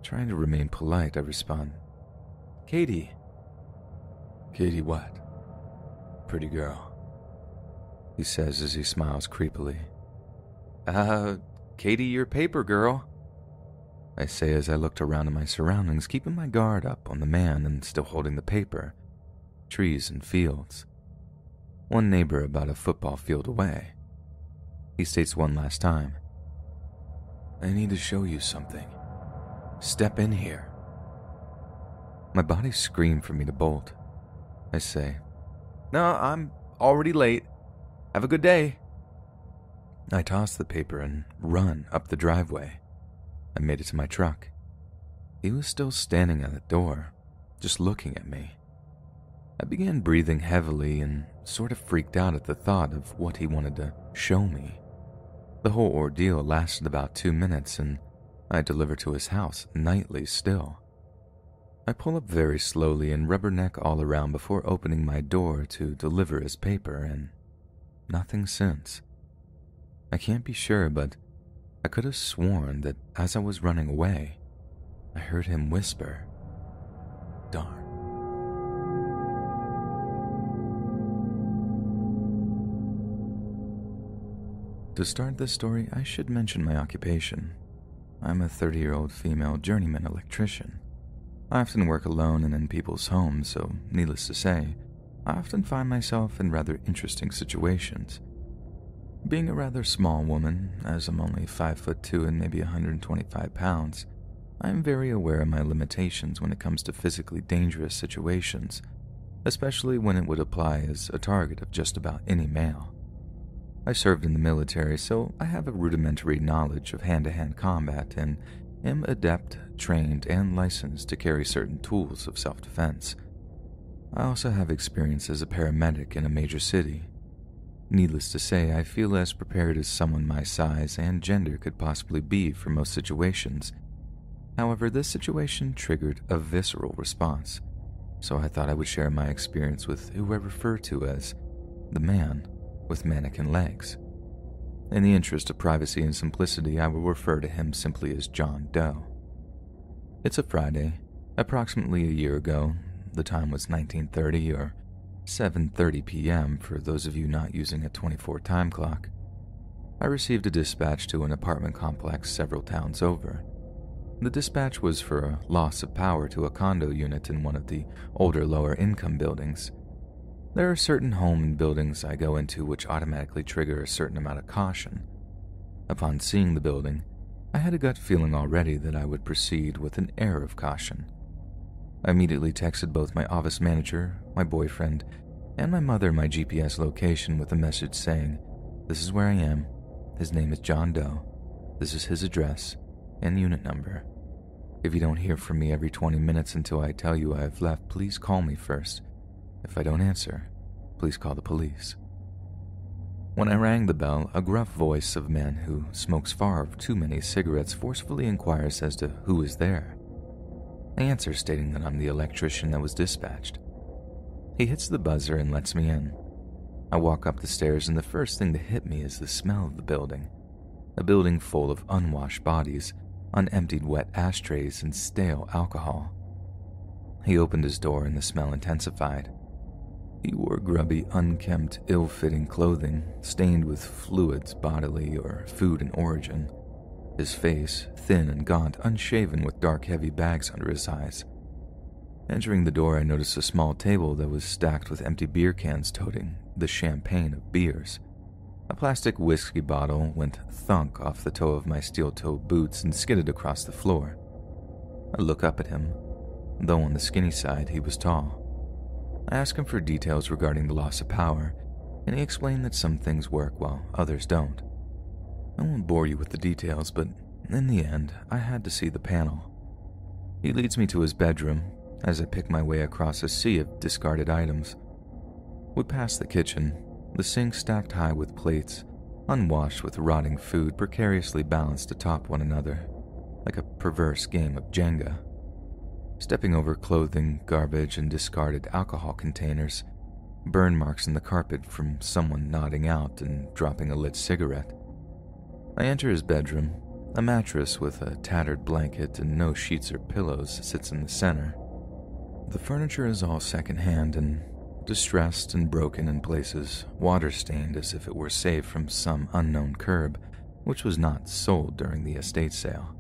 Trying to remain polite, I respond, "Katie." "Katie what?" "Pretty girl," he says as he smiles creepily. Katie, your paper girl," I say as I looked around at my surroundings, keeping my guard up on the man and still holding the paper. Trees and fields. One neighbor about a football field away. He states one last time, "I need to show you something. Step in here." My body screamed for me to bolt. I say, "No, I'm already late. Have a good day." I toss the paper and run up the driveway. I made it to my truck. He was still standing at the door, just looking at me. I began breathing heavily and sort of freaked out at the thought of what he wanted to show me. The whole ordeal lasted about 2 minutes, and I deliver to his house nightly still. I pull up very slowly and rubberneck all around before opening my door to deliver his paper, and nothing since. I can't be sure, but I could have sworn that as I was running away, I heard him whisper, "Darn." To start this story, I should mention my occupation. I'm a 30-year-old female journeyman electrician. I often work alone and in people's homes, so needless to say, I often find myself in rather interesting situations. Being a rather small woman, as I'm only 5'2" and maybe 125 pounds, I am very aware of my limitations when it comes to physically dangerous situations, especially when it would apply as a target of just about any male. I served in the military, so I have a rudimentary knowledge of hand-to-hand combat and am adept, trained, and licensed to carry certain tools of self-defense. I also have experience as a paramedic in a major city. Needless to say, I feel as prepared as someone my size and gender could possibly be for most situations. However, this situation triggered a visceral response, so I thought I would share my experience with who I refer to as the man with mannequin legs. In the interest of privacy and simplicity, I will refer to him simply as John Doe. It's a Friday, approximately a year ago. The time was 1930 or 7:30 p.m. for those of you not using a 24 time clock. I received a dispatch to an apartment complex several towns over. The dispatch was for a loss of power to a condo unit in one of the older lower-income buildings. There are certain home and buildings I go into which automatically trigger a certain amount of caution. Upon seeing the building, I had a gut feeling already that I would proceed with an air of caution. I immediately texted both my office manager, my boyfriend, and my mother my GPS location with a message saying, "This is where I am. His name is John Doe. This is his address and unit number. If you don't hear from me every 20 minutes until I tell you I have left, please call me first. If I don't answer, please call the police." When I rang the bell, a gruff voice of a man who smokes far too many cigarettes forcefully inquires as to who is there. I answer stating that I'm the electrician that was dispatched. He hits the buzzer and lets me in. I walk up the stairs and the first thing to hit me is the smell of the building. A building full of unwashed bodies, unemptied wet ashtrays, and stale alcohol. He opened his door and the smell intensified. He wore grubby, unkempt, ill-fitting clothing, stained with fluids bodily or food in origin. His face, thin and gaunt, unshaven with dark, heavy bags under his eyes. Entering the door, I noticed a small table that was stacked with empty beer cans toting the champagne of beers. A plastic whiskey bottle went thunk off the toe of my steel-toed boots and skidded across the floor. I look up at him. Though on the skinny side, he was tall. I asked him for details regarding the loss of power, and he explained that some things work while others don't. I won't bore you with the details, but in the end, I had to see the panel. He leads me to his bedroom as I pick my way across a sea of discarded items. We pass the kitchen, the sink stacked high with plates, unwashed with rotting food precariously balanced atop one another, like a perverse game of Jenga. Stepping over clothing, garbage, and discarded alcohol containers, burn marks in the carpet from someone nodding out and dropping a lit cigarette. I enter his bedroom. A mattress with a tattered blanket and no sheets or pillows sits in the center. The furniture is all secondhand and distressed and broken in places, water-stained as if it were saved from some unknown curb, which was not sold during the estate sale.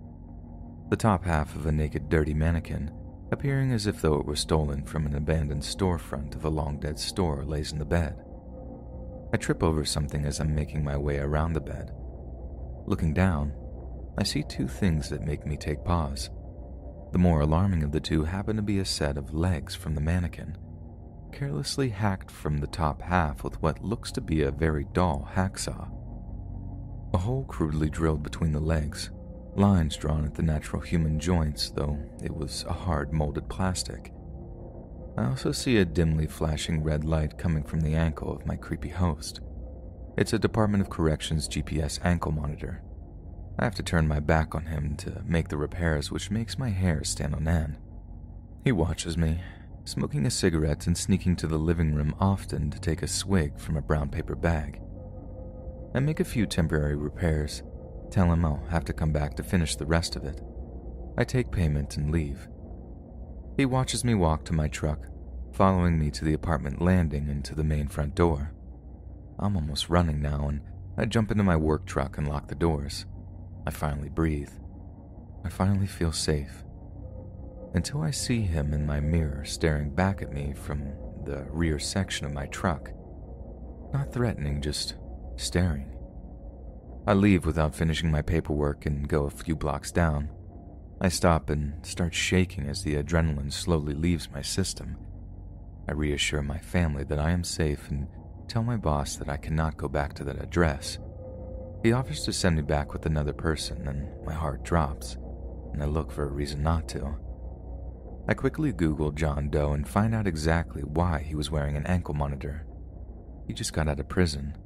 The top half of a naked, dirty mannequin, appearing as if though it were stolen from an abandoned storefront of a long-dead store, lays in the bed. I trip over something as I'm making my way around the bed. Looking down, I see two things that make me take pause. The more alarming of the two happen to be a set of legs from the mannequin, carelessly hacked from the top half with what looks to be a very dull hacksaw. A hole crudely drilled between the legs, lines drawn at the natural human joints, though it was a hard molded plastic. I also see a dimly flashing red light coming from the ankle of my creepy host. It's a Department of Corrections GPS ankle monitor. I have to turn my back on him to make the repairs, which makes my hair stand on end. He watches me, smoking a cigarette and sneaking to the living room often to take a swig from a brown paper bag. I make a few temporary repairs, tell him I'll have to come back to finish the rest of it. I take payment and leave. He watches me walk to my truck, following me to the apartment landing and to the main front door. I'm almost running now, and I jump into my work truck and lock the doors. I finally breathe. I finally feel safe. Until I see him in my mirror staring back at me from the rear section of my truck. Not threatening, just staring. I leave without finishing my paperwork and go a few blocks down. I stop and start shaking as the adrenaline slowly leaves my system. I reassure my family that I am safe and tell my boss that I cannot go back to that address. He offers to send me back with another person, and my heart drops, and I look for a reason not to. I quickly Google John Doe and find out exactly why he was wearing an ankle monitor. He just got out of prison.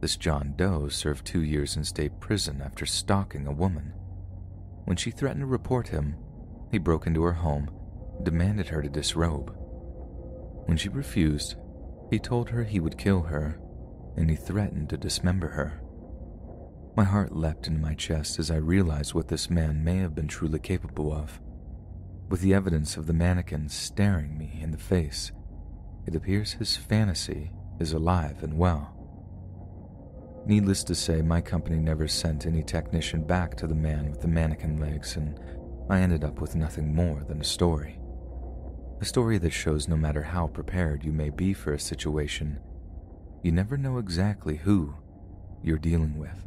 This John Doe served 2 years in state prison after stalking a woman. When she threatened to report him, he broke into her home, demanded her to disrobe. When she refused, he told her he would kill her, and he threatened to dismember her. My heart leapt into my chest as I realized what this man may have been truly capable of. With the evidence of the mannequin staring me in the face, it appears his fantasy is alive and well. Needless to say, my company never sent any technician back to the man with the mannequin legs, and I ended up with nothing more than a story. A story that shows no matter how prepared you may be for a situation, you never know exactly who you're dealing with.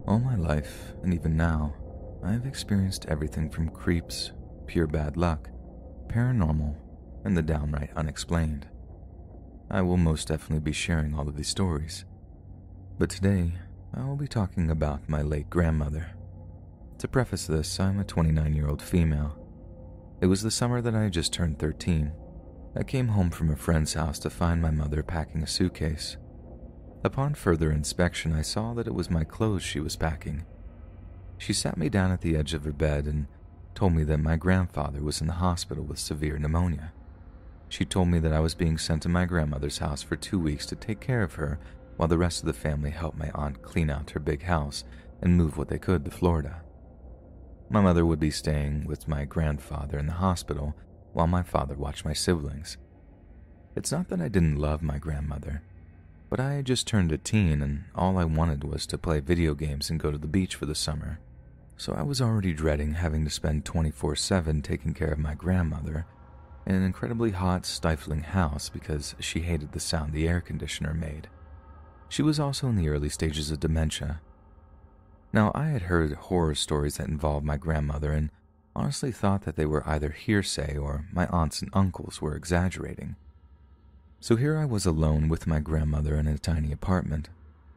All my life, and even now, I have experienced everything from creeps, pure bad luck, paranormal, and the downright unexplained. I will most definitely be sharing all of these stories. But today, I will be talking about my late grandmother. To preface this, I'm a 29-year-old female. It was the summer that I had just turned 13. I came home from a friend's house to find my mother packing a suitcase. Upon further inspection, I saw that it was my clothes she was packing. She sat me down at the edge of her bed and told me that my grandfather was in the hospital with severe pneumonia. She told me that I was being sent to my grandmother's house for 2 weeks to take care of her while the rest of the family helped my aunt clean out her big house and move what they could to Florida. My mother would be staying with my grandfather in the hospital while my father watched my siblings. It's not that I didn't love my grandmother, but I had just turned a teen and all I wanted was to play video games and go to the beach for the summer. So I was already dreading having to spend 24/7 taking care of my grandmother in an incredibly hot, stifling house because she hated the sound the air conditioner made. She was also in the early stages of dementia. Now, I had heard horror stories that involved my grandmother and honestly thought that they were either hearsay or my aunts and uncles were exaggerating. So here I was alone with my grandmother in a tiny apartment,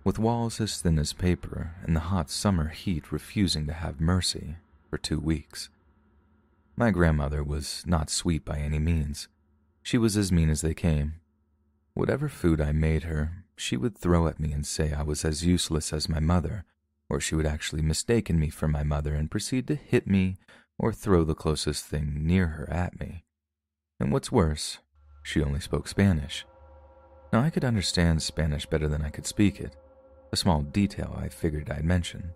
with walls as thin as paper and the hot summer heat refusing to have mercy for 2 weeks. My grandmother was not sweet by any means. She was as mean as they came. Whatever food I made her, she would throw at me and say I was as useless as my mother, or she would actually mistaken me for my mother and proceed to hit me or throw the closest thing near her at me. And what's worse, she only spoke Spanish. Now I could understand Spanish better than I could speak it, a small detail I figured I'd mention.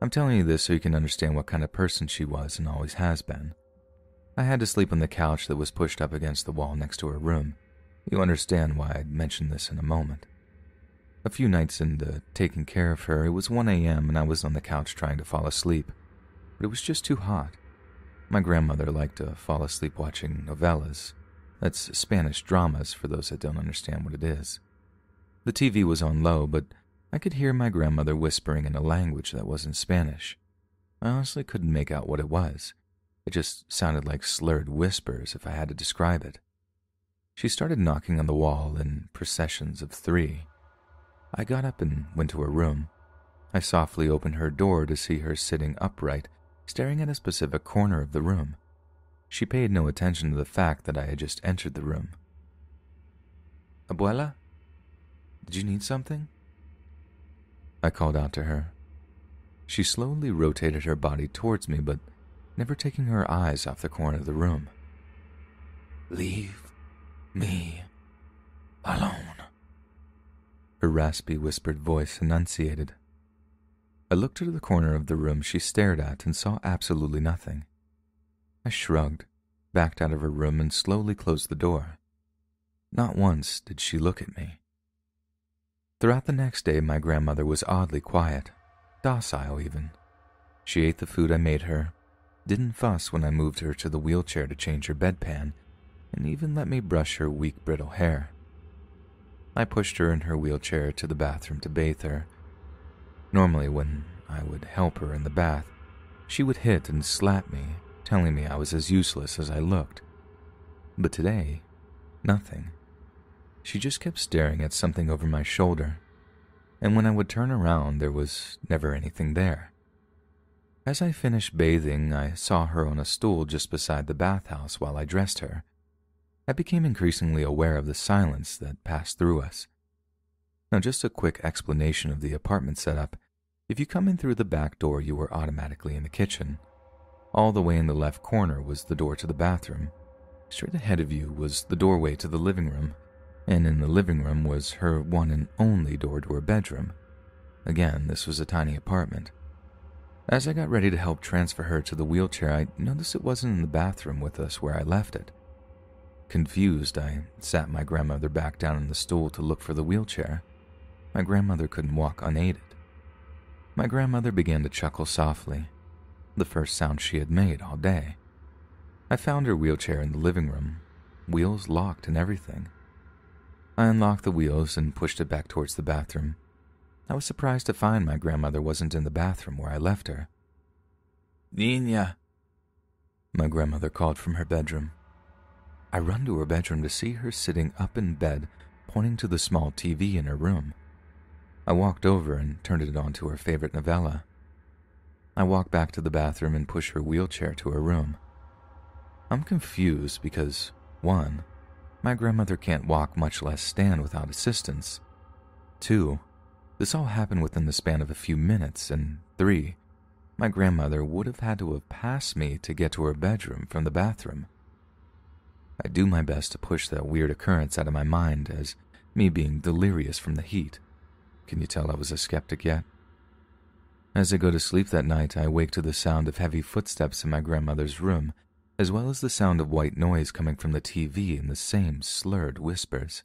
I'm telling you this so you can understand what kind of person she was and always has been. I had to sleep on the couch that was pushed up against the wall next to her room. You'll understand why I'd mention this in a moment. A few nights into taking care of her, it was 1 a.m. and I was on the couch trying to fall asleep, but it was just too hot. My grandmother liked to fall asleep watching novelas. That's Spanish dramas for those that don't understand what it is. The TV was on low, but I could hear my grandmother whispering in a language that wasn't Spanish. I honestly couldn't make out what it was. It just sounded like slurred whispers if I had to describe it. She started knocking on the wall in processions of 3. I got up and went to her room. I softly opened her door to see her sitting upright staring at a specific corner of the room. She paid no attention to the fact that I had just entered the room. "Abuela? Did you need something?" I called out to her. She slowly rotated her body towards me, but never taking her eyes off the corner of the room. "Leave me alone," her raspy, whispered voice enunciated. I looked to the corner of the room she stared at and saw absolutely nothing. I shrugged, backed out of her room, and slowly closed the door. Not once did she look at me. Throughout the next day, my grandmother was oddly quiet, docile even. She ate the food I made her, didn't fuss when I moved her to the wheelchair to change her bedpan, and even let me brush her weak, brittle hair. I pushed her in her wheelchair to the bathroom to bathe her. Normally, when I would help her in the bath, she would hit and slap me, telling me I was as useless as I looked. But today, nothing. She just kept staring at something over my shoulder, and when I would turn around, there was never anything there. As I finished bathing, I saw her on a stool just beside the bathhouse while I dressed her. I became increasingly aware of the silence that passed through us. Now, just a quick explanation of the apartment setup. If you come in through the back door, you were automatically in the kitchen. All the way in the left corner was the door to the bathroom. Straight ahead of you was the doorway to the living room, and in the living room was her one and only door to her bedroom. Again, this was a tiny apartment. As I got ready to help transfer her to the wheelchair, I noticed it wasn't in the bathroom with us where I left it. Confused, I sat my grandmother back down on the stool to look for the wheelchair. My grandmother couldn't walk unaided. My grandmother began to chuckle softly, the first sound she had made all day. I found her wheelchair in the living room, wheels locked and everything. I unlocked the wheels and pushed it back towards the bathroom. I was surprised to find my grandmother wasn't in the bathroom where I left her. "Niña," my grandmother called from her bedroom. I run to her bedroom to see her sitting up in bed, pointing to the small TV in her room. I walked over and turned it on to her favorite novella. I walked back to the bathroom and pushed her wheelchair to her room. I'm confused because, 1, my grandmother can't walk, much less stand, without assistance. 2, this all happened within the span of a few minutes, and 3, my grandmother would have had to have passed me to get to her bedroom from the bathroom. I do my best to push that weird occurrence out of my mind as me being delirious from the heat. Can you tell I was a skeptic yet? As I go to sleep that night, I wake to the sound of heavy footsteps in my grandmother's room, as well as the sound of white noise coming from the TV and the same slurred whispers.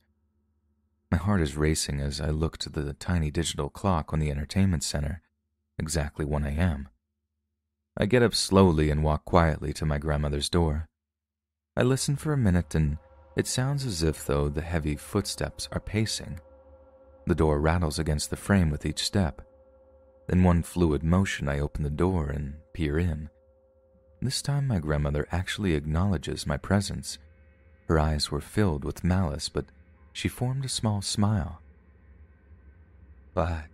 My heart is racing as I look to the tiny digital clock on the entertainment center, exactly 1 a.m. I get up slowly and walk quietly to my grandmother's door. I listen for a minute, and it sounds as if though the heavy footsteps are pacing. The door rattles against the frame with each step. In one fluid motion, I open the door and peer in. This time, my grandmother actually acknowledges my presence. Her eyes were filled with malice, but she formed a small smile. "What,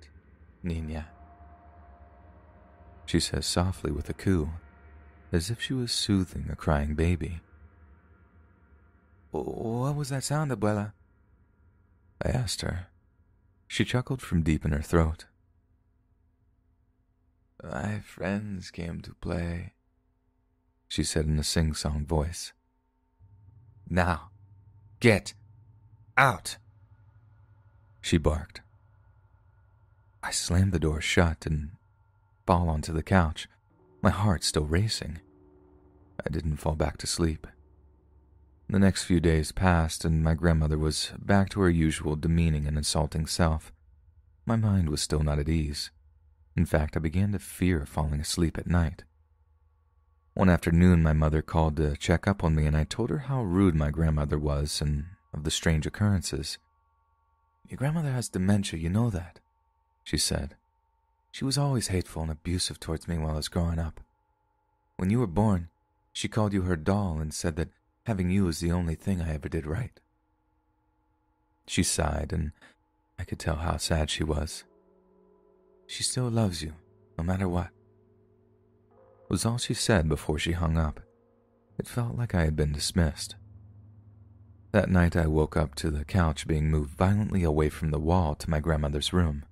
Niña?" she says softly with a coo, as if she was soothing a crying baby. "What was that sound, Abuela?" I asked her. She chuckled from deep in her throat. "My friends came to play," she said in a sing-song voice. "Now, get out!" she barked. I slammed the door shut and fall onto the couch, my heart still racing. I didn't fall back to sleep. The next few days passed, and my grandmother was back to her usual demeaning and insulting self. My mind was still not at ease. In fact, I began to fear falling asleep at night. One afternoon, my mother called to check up on me, and I told her how rude my grandmother was and of the strange occurrences. "Your grandmother has dementia, you know that," she said. "She was always hateful and abusive towards me while I was growing up. When you were born, she called you her doll and said that having you was the only thing I ever did right." She sighed, and I could tell how sad she was. "She still loves you, no matter what." was all she said before she hung up. It felt like I had been dismissed. That night I woke up to the couch being moved violently away from the wall to my grandmother's room.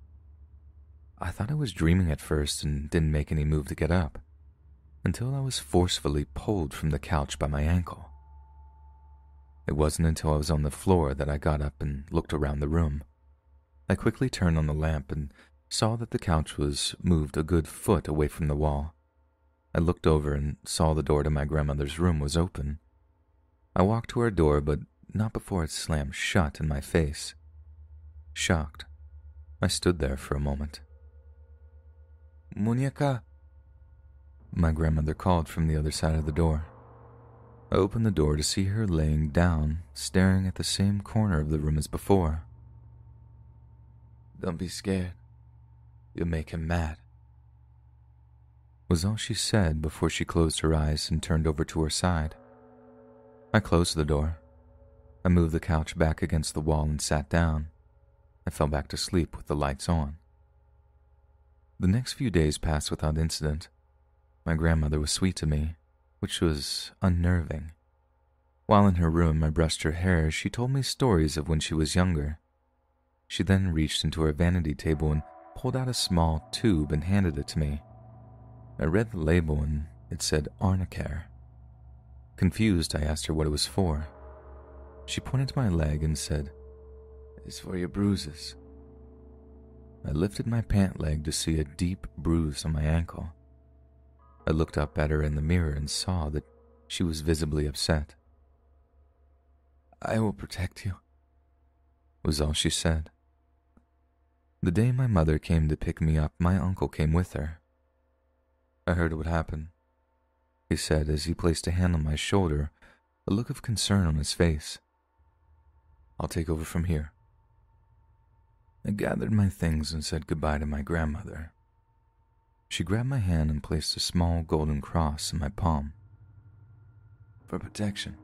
I thought I was dreaming at first and didn't make any move to get up, until I was forcefully pulled from the couch by my ankle. It wasn't until I was on the floor that I got up and looked around the room. I quickly turned on the lamp and saw that the couch was moved a good foot away from the wall. I looked over and saw the door to my grandmother's room was open. I walked to her door, but not before it slammed shut in my face. Shocked, I stood there for a moment. "Muñeca," my grandmother called from the other side of the door. I opened the door to see her laying down, staring at the same corner of the room as before. "Don't be scared. You'll make him mad," was all she said before she closed her eyes and turned over to her side. I closed the door. I moved the couch back against the wall and sat down. I fell back to sleep with the lights on. The next few days passed without incident. My grandmother was sweet to me, which was unnerving. While in her room I brushed her hair, she told me stories of when she was younger. She then reached into her vanity table and pulled out a small tube and handed it to me. I read the label and it said arnicare. Confused, I asked her what it was for. She pointed to my leg and said, "It's for your bruises." I lifted my pant leg to see a deep bruise on my ankle. I looked up at her in the mirror and saw that she was visibly upset. "I will protect you," was all she said. The day my mother came to pick me up, my uncle came with her. "I heard what happened," he said as he placed a hand on my shoulder, a look of concern on his face. "I'll take over from here." I gathered my things and said goodbye to my grandmother. She grabbed my hand and placed a small golden cross in my palm. "For protection,"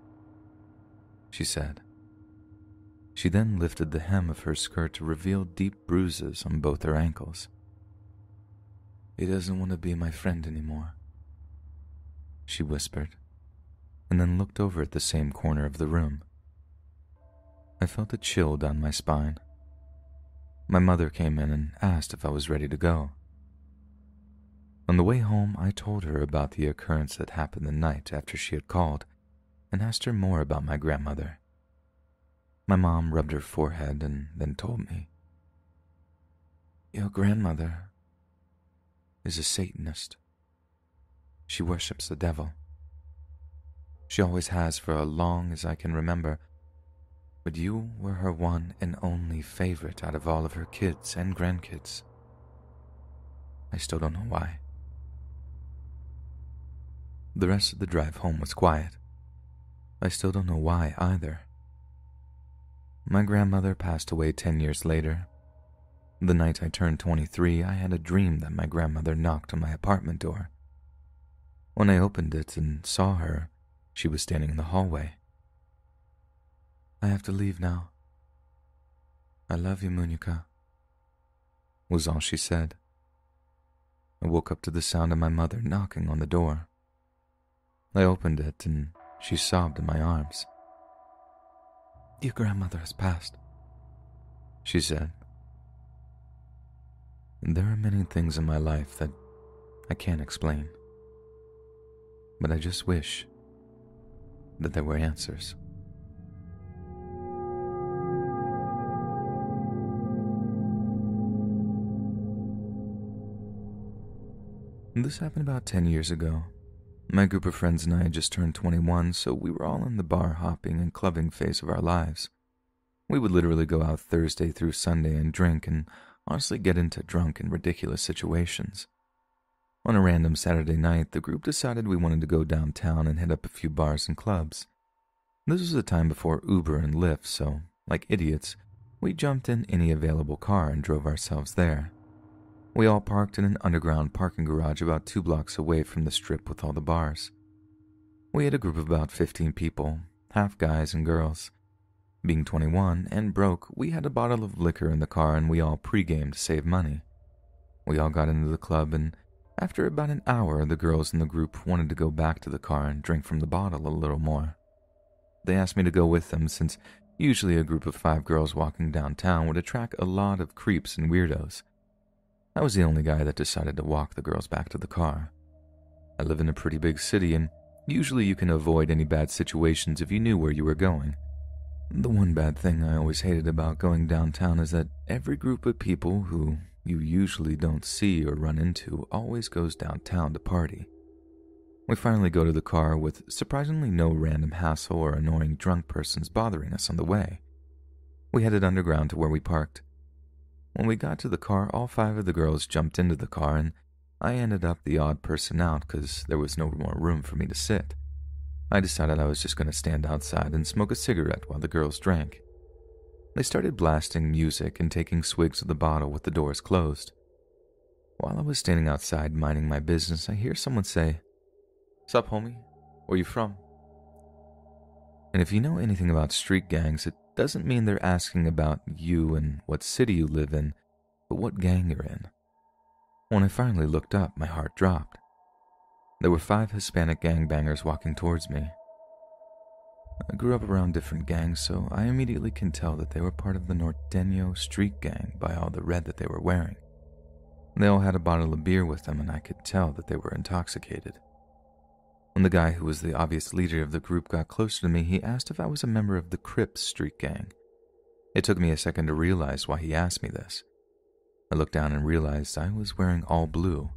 she said. She then lifted the hem of her skirt to reveal deep bruises on both her ankles. "He doesn't want to be my friend anymore," she whispered, and then looked over at the same corner of the room. I felt a chill down my spine. My mother came in and asked if I was ready to go. On the way home, I told her about the occurrence that happened the night after she had called and asked her more about my grandmother. My mom rubbed her forehead and then told me, "Your grandmother is a Satanist. She worships the devil. She always has for as long as I can remember, but you were her one and only favorite out of all of her kids and grandkids. I still don't know why." The rest of the drive home was quiet. I still don't know why either. My grandmother passed away 10 years later. The night I turned 23, I had a dream that my grandmother knocked on my apartment door. When I opened it and saw her, she was standing in the hallway. "I have to leave now. I love you, Muñeca," was all she said. I woke up to the sound of my mother knocking on the door. I opened it and she sobbed in my arms. "Your grandmother has passed," she said. There are many things in my life that I can't explain, but I just wish that there were answers. This happened about 10 years ago. My group of friends and I had just turned 21, so we were all in the bar hopping and clubbing phase of our lives. We would literally go out Thursday through Sunday and drink and honestly get into drunk and ridiculous situations. On a random Saturday night, the group decided we wanted to go downtown and hit up a few bars and clubs. This was the time before Uber and Lyft, so, like idiots, we jumped in any available car and drove ourselves there. We all parked in an underground parking garage about 2 blocks away from the strip with all the bars. We had a group of about 15 people, half guys and girls. Being 21 and broke, we had a bottle of liquor in the car and we all pre-gamed to save money. We all got into the club and After about an hour, the girls in the group wanted to go back to the car and drink from the bottle a little more. They asked me to go with them since usually a group of 5 girls walking downtown would attract a lot of creeps and weirdos. I was the only guy that decided to walk the girls back to the car. I live in a pretty big city, and usually you can avoid any bad situations if you knew where you were going. The one bad thing I always hated about going downtown is that every group of people who you usually don't see or run into always goes downtown to party. We finally go to the car with surprisingly no random hassle or annoying drunk persons bothering us on the way. We headed underground to where we parked. When we got to the car, all 5 of the girls jumped into the car, and I ended up the odd person out because there was no more room for me to sit. I decided I was just going to stand outside and smoke a cigarette while the girls drank. They started blasting music and taking swigs of the bottle with the doors closed. While I was standing outside minding my business, I hear someone say, "Sup, homie? Where you from?" And if you know anything about street gangs, it doesn't mean they're asking about you and what city you live in, but what gang you're in. When I finally looked up, my heart dropped. There were 5 Hispanic gangbangers walking towards me. I grew up around different gangs, so I immediately can tell that they were part of the Norteño street gang by all the red that they were wearing. They all had a bottle of beer with them, and I could tell that they were intoxicated. When the guy who was the obvious leader of the group got closer to me, he asked if I was a member of the Crips street gang. It took me a second to realize why he asked me this. I looked down and realized I was wearing all blue,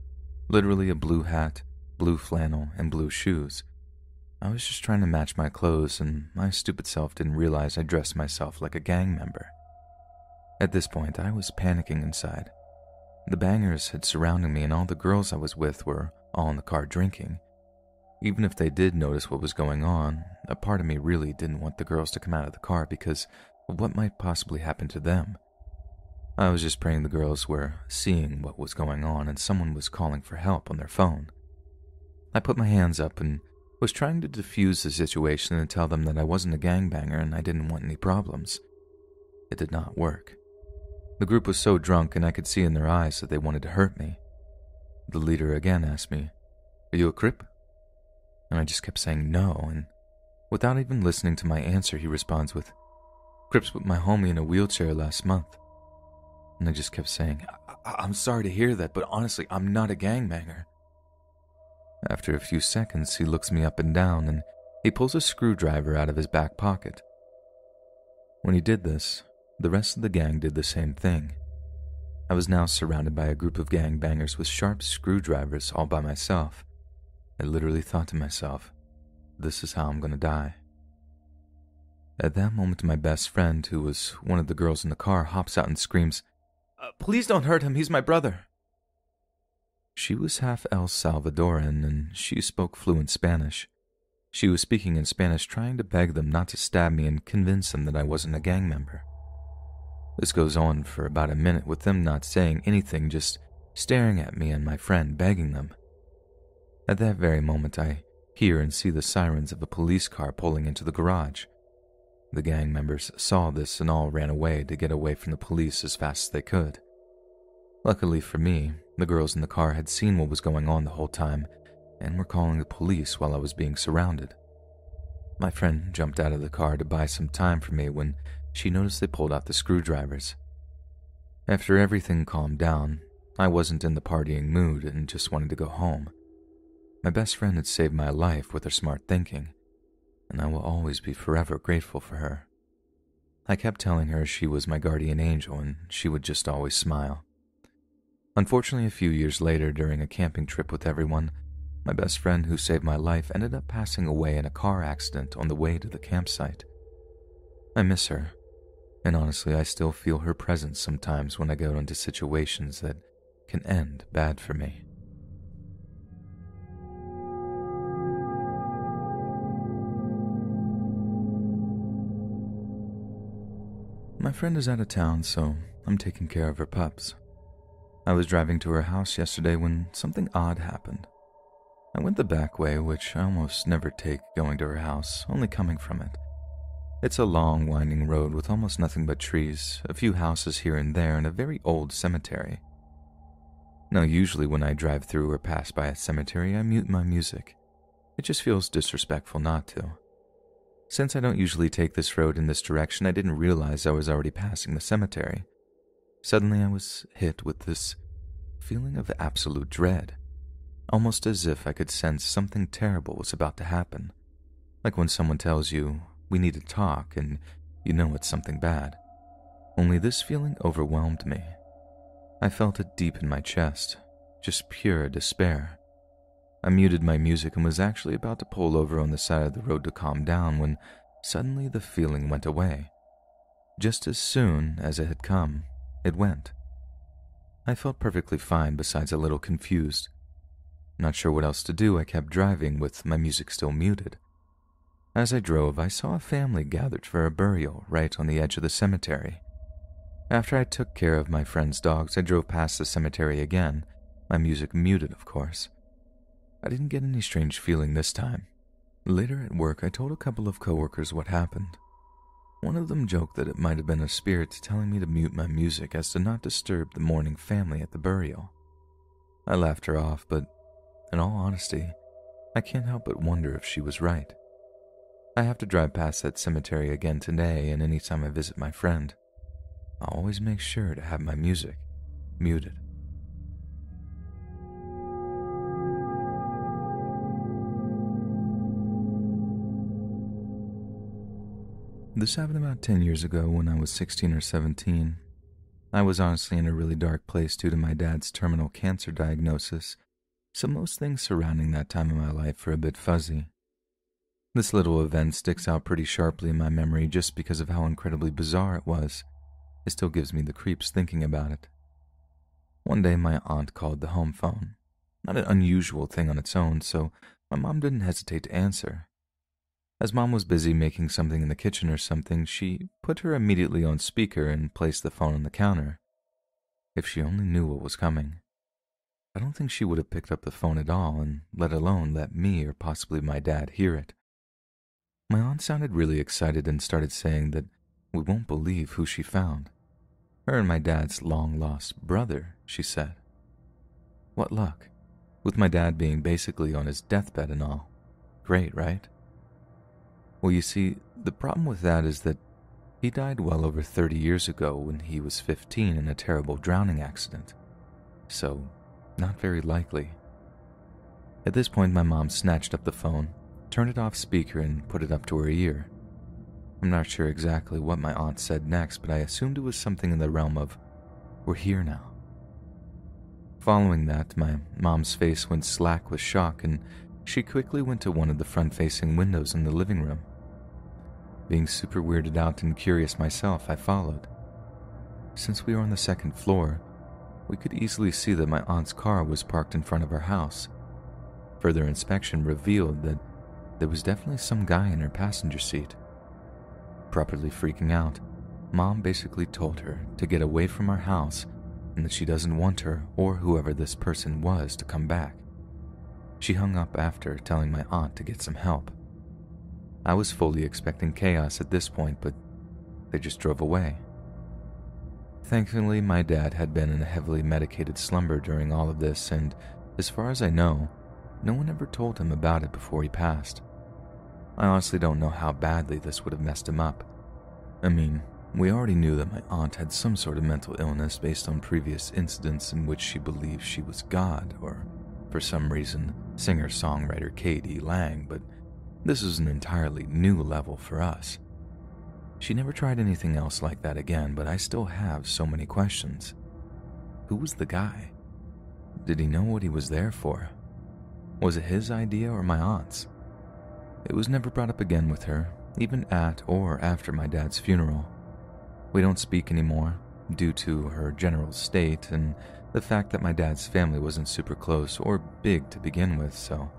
literally a blue hat, blue flannel, and blue shoes. I was just trying to match my clothes, and my stupid self didn't realize I dressed myself like a gang member. At this point, I was panicking inside. The bangers had surrounded me, and all the girls I was with were all in the car drinking. Even if they did notice what was going on, a part of me really didn't want the girls to come out of the car because of what might possibly happen to them. I was just praying the girls were seeing what was going on and someone was calling for help on their phone. I put my hands up and was trying to defuse the situation and tell them that I wasn't a gangbanger and I didn't want any problems. It did not work. The group was so drunk and I could see in their eyes that they wanted to hurt me. The leader again asked me, "Are you a Crip?" And I just kept saying no, and without even listening to my answer, he responds with, "Crips with my homie in a wheelchair last month." And I just kept saying, I'm sorry to hear that, but honestly, I'm not a gangbanger." After a few seconds, he looks me up and down, and he pulls a screwdriver out of his back pocket. When he did this, the rest of the gang did the same thing. I was now surrounded by a group of gangbangers with sharp screwdrivers all by myself. I literally thought to myself, this is how I'm going to die. At that moment, my best friend, who was one of the girls in the car, hops out and screams, "Please don't hurt him, he's my brother." She was half El Salvadoran, and she spoke fluent Spanish. She was speaking in Spanish, trying to beg them not to stab me and convince them that I wasn't a gang member. This goes on for about a minute with them not saying anything, just staring at me and my friend, begging them. At that very moment, I hear and see the sirens of a police car pulling into the garage. The gang members saw this and all ran away to get away from the police as fast as they could. Luckily for me, the girls in the car had seen what was going on the whole time and were calling the police while I was being surrounded. My friend jumped out of the car to buy some time for me when she noticed they pulled out the screwdrivers. After everything calmed down, I wasn't in the partying mood and just wanted to go home. My best friend had saved my life with her smart thinking, and I will always be forever grateful for her. I kept telling her she was my guardian angel, and she would just always smile. Unfortunately, a few years later, during a camping trip with everyone, my best friend who saved my life ended up passing away in a car accident on the way to the campsite. I miss her, and honestly, I still feel her presence sometimes when I go into situations that can end bad for me. My friend is out of town, so I'm taking care of her pups. I was driving to her house yesterday when something odd happened. I went the back way, which I almost never take going to her house, only coming from it. It's a long, winding road with almost nothing but trees, a few houses here and there, and a very old cemetery. Now, usually when I drive through or pass by a cemetery, I mute my music. It just feels disrespectful not to. Since I don't usually take this road in this direction, I didn't realize I was already passing the cemetery. Suddenly, I was hit with this feeling of absolute dread, almost as if I could sense something terrible was about to happen. Like when someone tells you, "We need to talk," and you know it's something bad. Only this feeling overwhelmed me. I felt it deep in my chest, just pure despair. I muted my music and was actually about to pull over on the side of the road to calm down when suddenly the feeling went away. Just as soon as it had come, it went. I felt perfectly fine, besides a little confused. Not sure what else to do, I kept driving with my music still muted. As I drove, I saw a family gathered for a burial right on the edge of the cemetery. After I took care of my friend's dogs, I drove past the cemetery again, my music muted, of course. I didn't get any strange feeling this time. Later at work, I told a couple of coworkers what happened. One of them joked that it might have been a spirit telling me to mute my music as to not disturb the mourning family at the burial. I laughed her off, but in all honesty, I can't help but wonder if she was right. I have to drive past that cemetery again today, and anytime I visit my friend, I'll always make sure to have my music muted. This happened about 10 years ago when I was 16 or 17. I was honestly in a really dark place due to my dad's terminal cancer diagnosis, so most things surrounding that time in my life are a bit fuzzy. This little event sticks out pretty sharply in my memory just because of how incredibly bizarre it was. It still gives me the creeps thinking about it. One day my aunt called the home phone. Not an unusual thing on its own, so my mom didn't hesitate to answer. As Mom was busy making something in the kitchen or something, she put her immediately on speaker and placed the phone on the counter. If she only knew what was coming. I don't think she would have picked up the phone at all, and let alone let me or possibly my dad hear it. My aunt sounded really excited and started saying that we won't believe who she found. Her and my dad's long-lost brother, she said. What luck, with my dad being basically on his deathbed and all. Great, right? Well, you see, the problem with that is that he died well over 30 years ago when he was 15 in a terrible drowning accident. So, not very likely. At this point, my mom snatched up the phone, turned it off speaker, and put it up to her ear. I'm not sure exactly what my aunt said next, but I assumed it was something in the realm of, "We're here now." Following that, my mom's face went slack with shock, and she quickly went to one of the front-facing windows in the living room. Being super weirded out and curious myself, I followed. Since we were on the second floor, we could easily see that my aunt's car was parked in front of our house. Further inspection revealed that there was definitely some guy in her passenger seat. Properly freaking out, Mom basically told her to get away from our house and that she doesn't want her or whoever this person was to come back. She hung up after telling my aunt to get some help. I was fully expecting chaos at this point, but they just drove away. Thankfully, my dad had been in a heavily medicated slumber during all of this, and as far as I know, no one ever told him about it before he passed. I honestly don't know how badly this would have messed him up. I mean, we already knew that my aunt had some sort of mental illness based on previous incidents in which she believed she was God, or, for some reason, singer-songwriter K.D. Lang, but this was an entirely new level for us. She never tried anything else like that again, but I still have so many questions. Who was the guy? Did he know what he was there for? Was it his idea or my aunt's? It was never brought up again with her, even at or after my dad's funeral. We don't speak anymore, due to her general state and the fact that my dad's family wasn't super close or big to begin with, so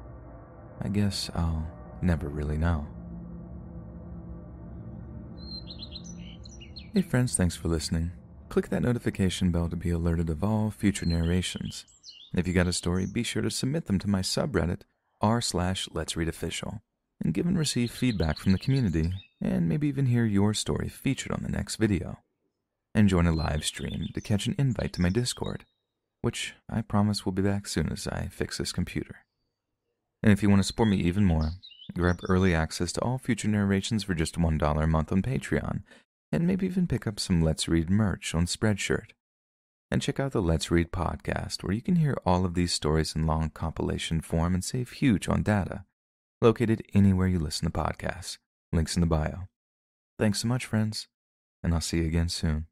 I guess I'll never really know. Hey friends, thanks for listening. Click that notification bell to be alerted of all future narrations. If you got a story, be sure to submit them to my subreddit, r/letsreadofficial, and give and receive feedback from the community, and maybe even hear your story featured on the next video. And join a live stream to catch an invite to my Discord. which I promise will be back soon as I fix this computer. And if you want to support me even more, grab early access to all future narrations for just $1 a month on Patreon, and maybe even pick up some Let's Read merch on Spreadshirt. And check out the Let's Read podcast, where you can hear all of these stories in long compilation form and save huge on data, located anywhere you listen to podcasts. Links in the bio. Thanks so much, friends, and I'll see you again soon.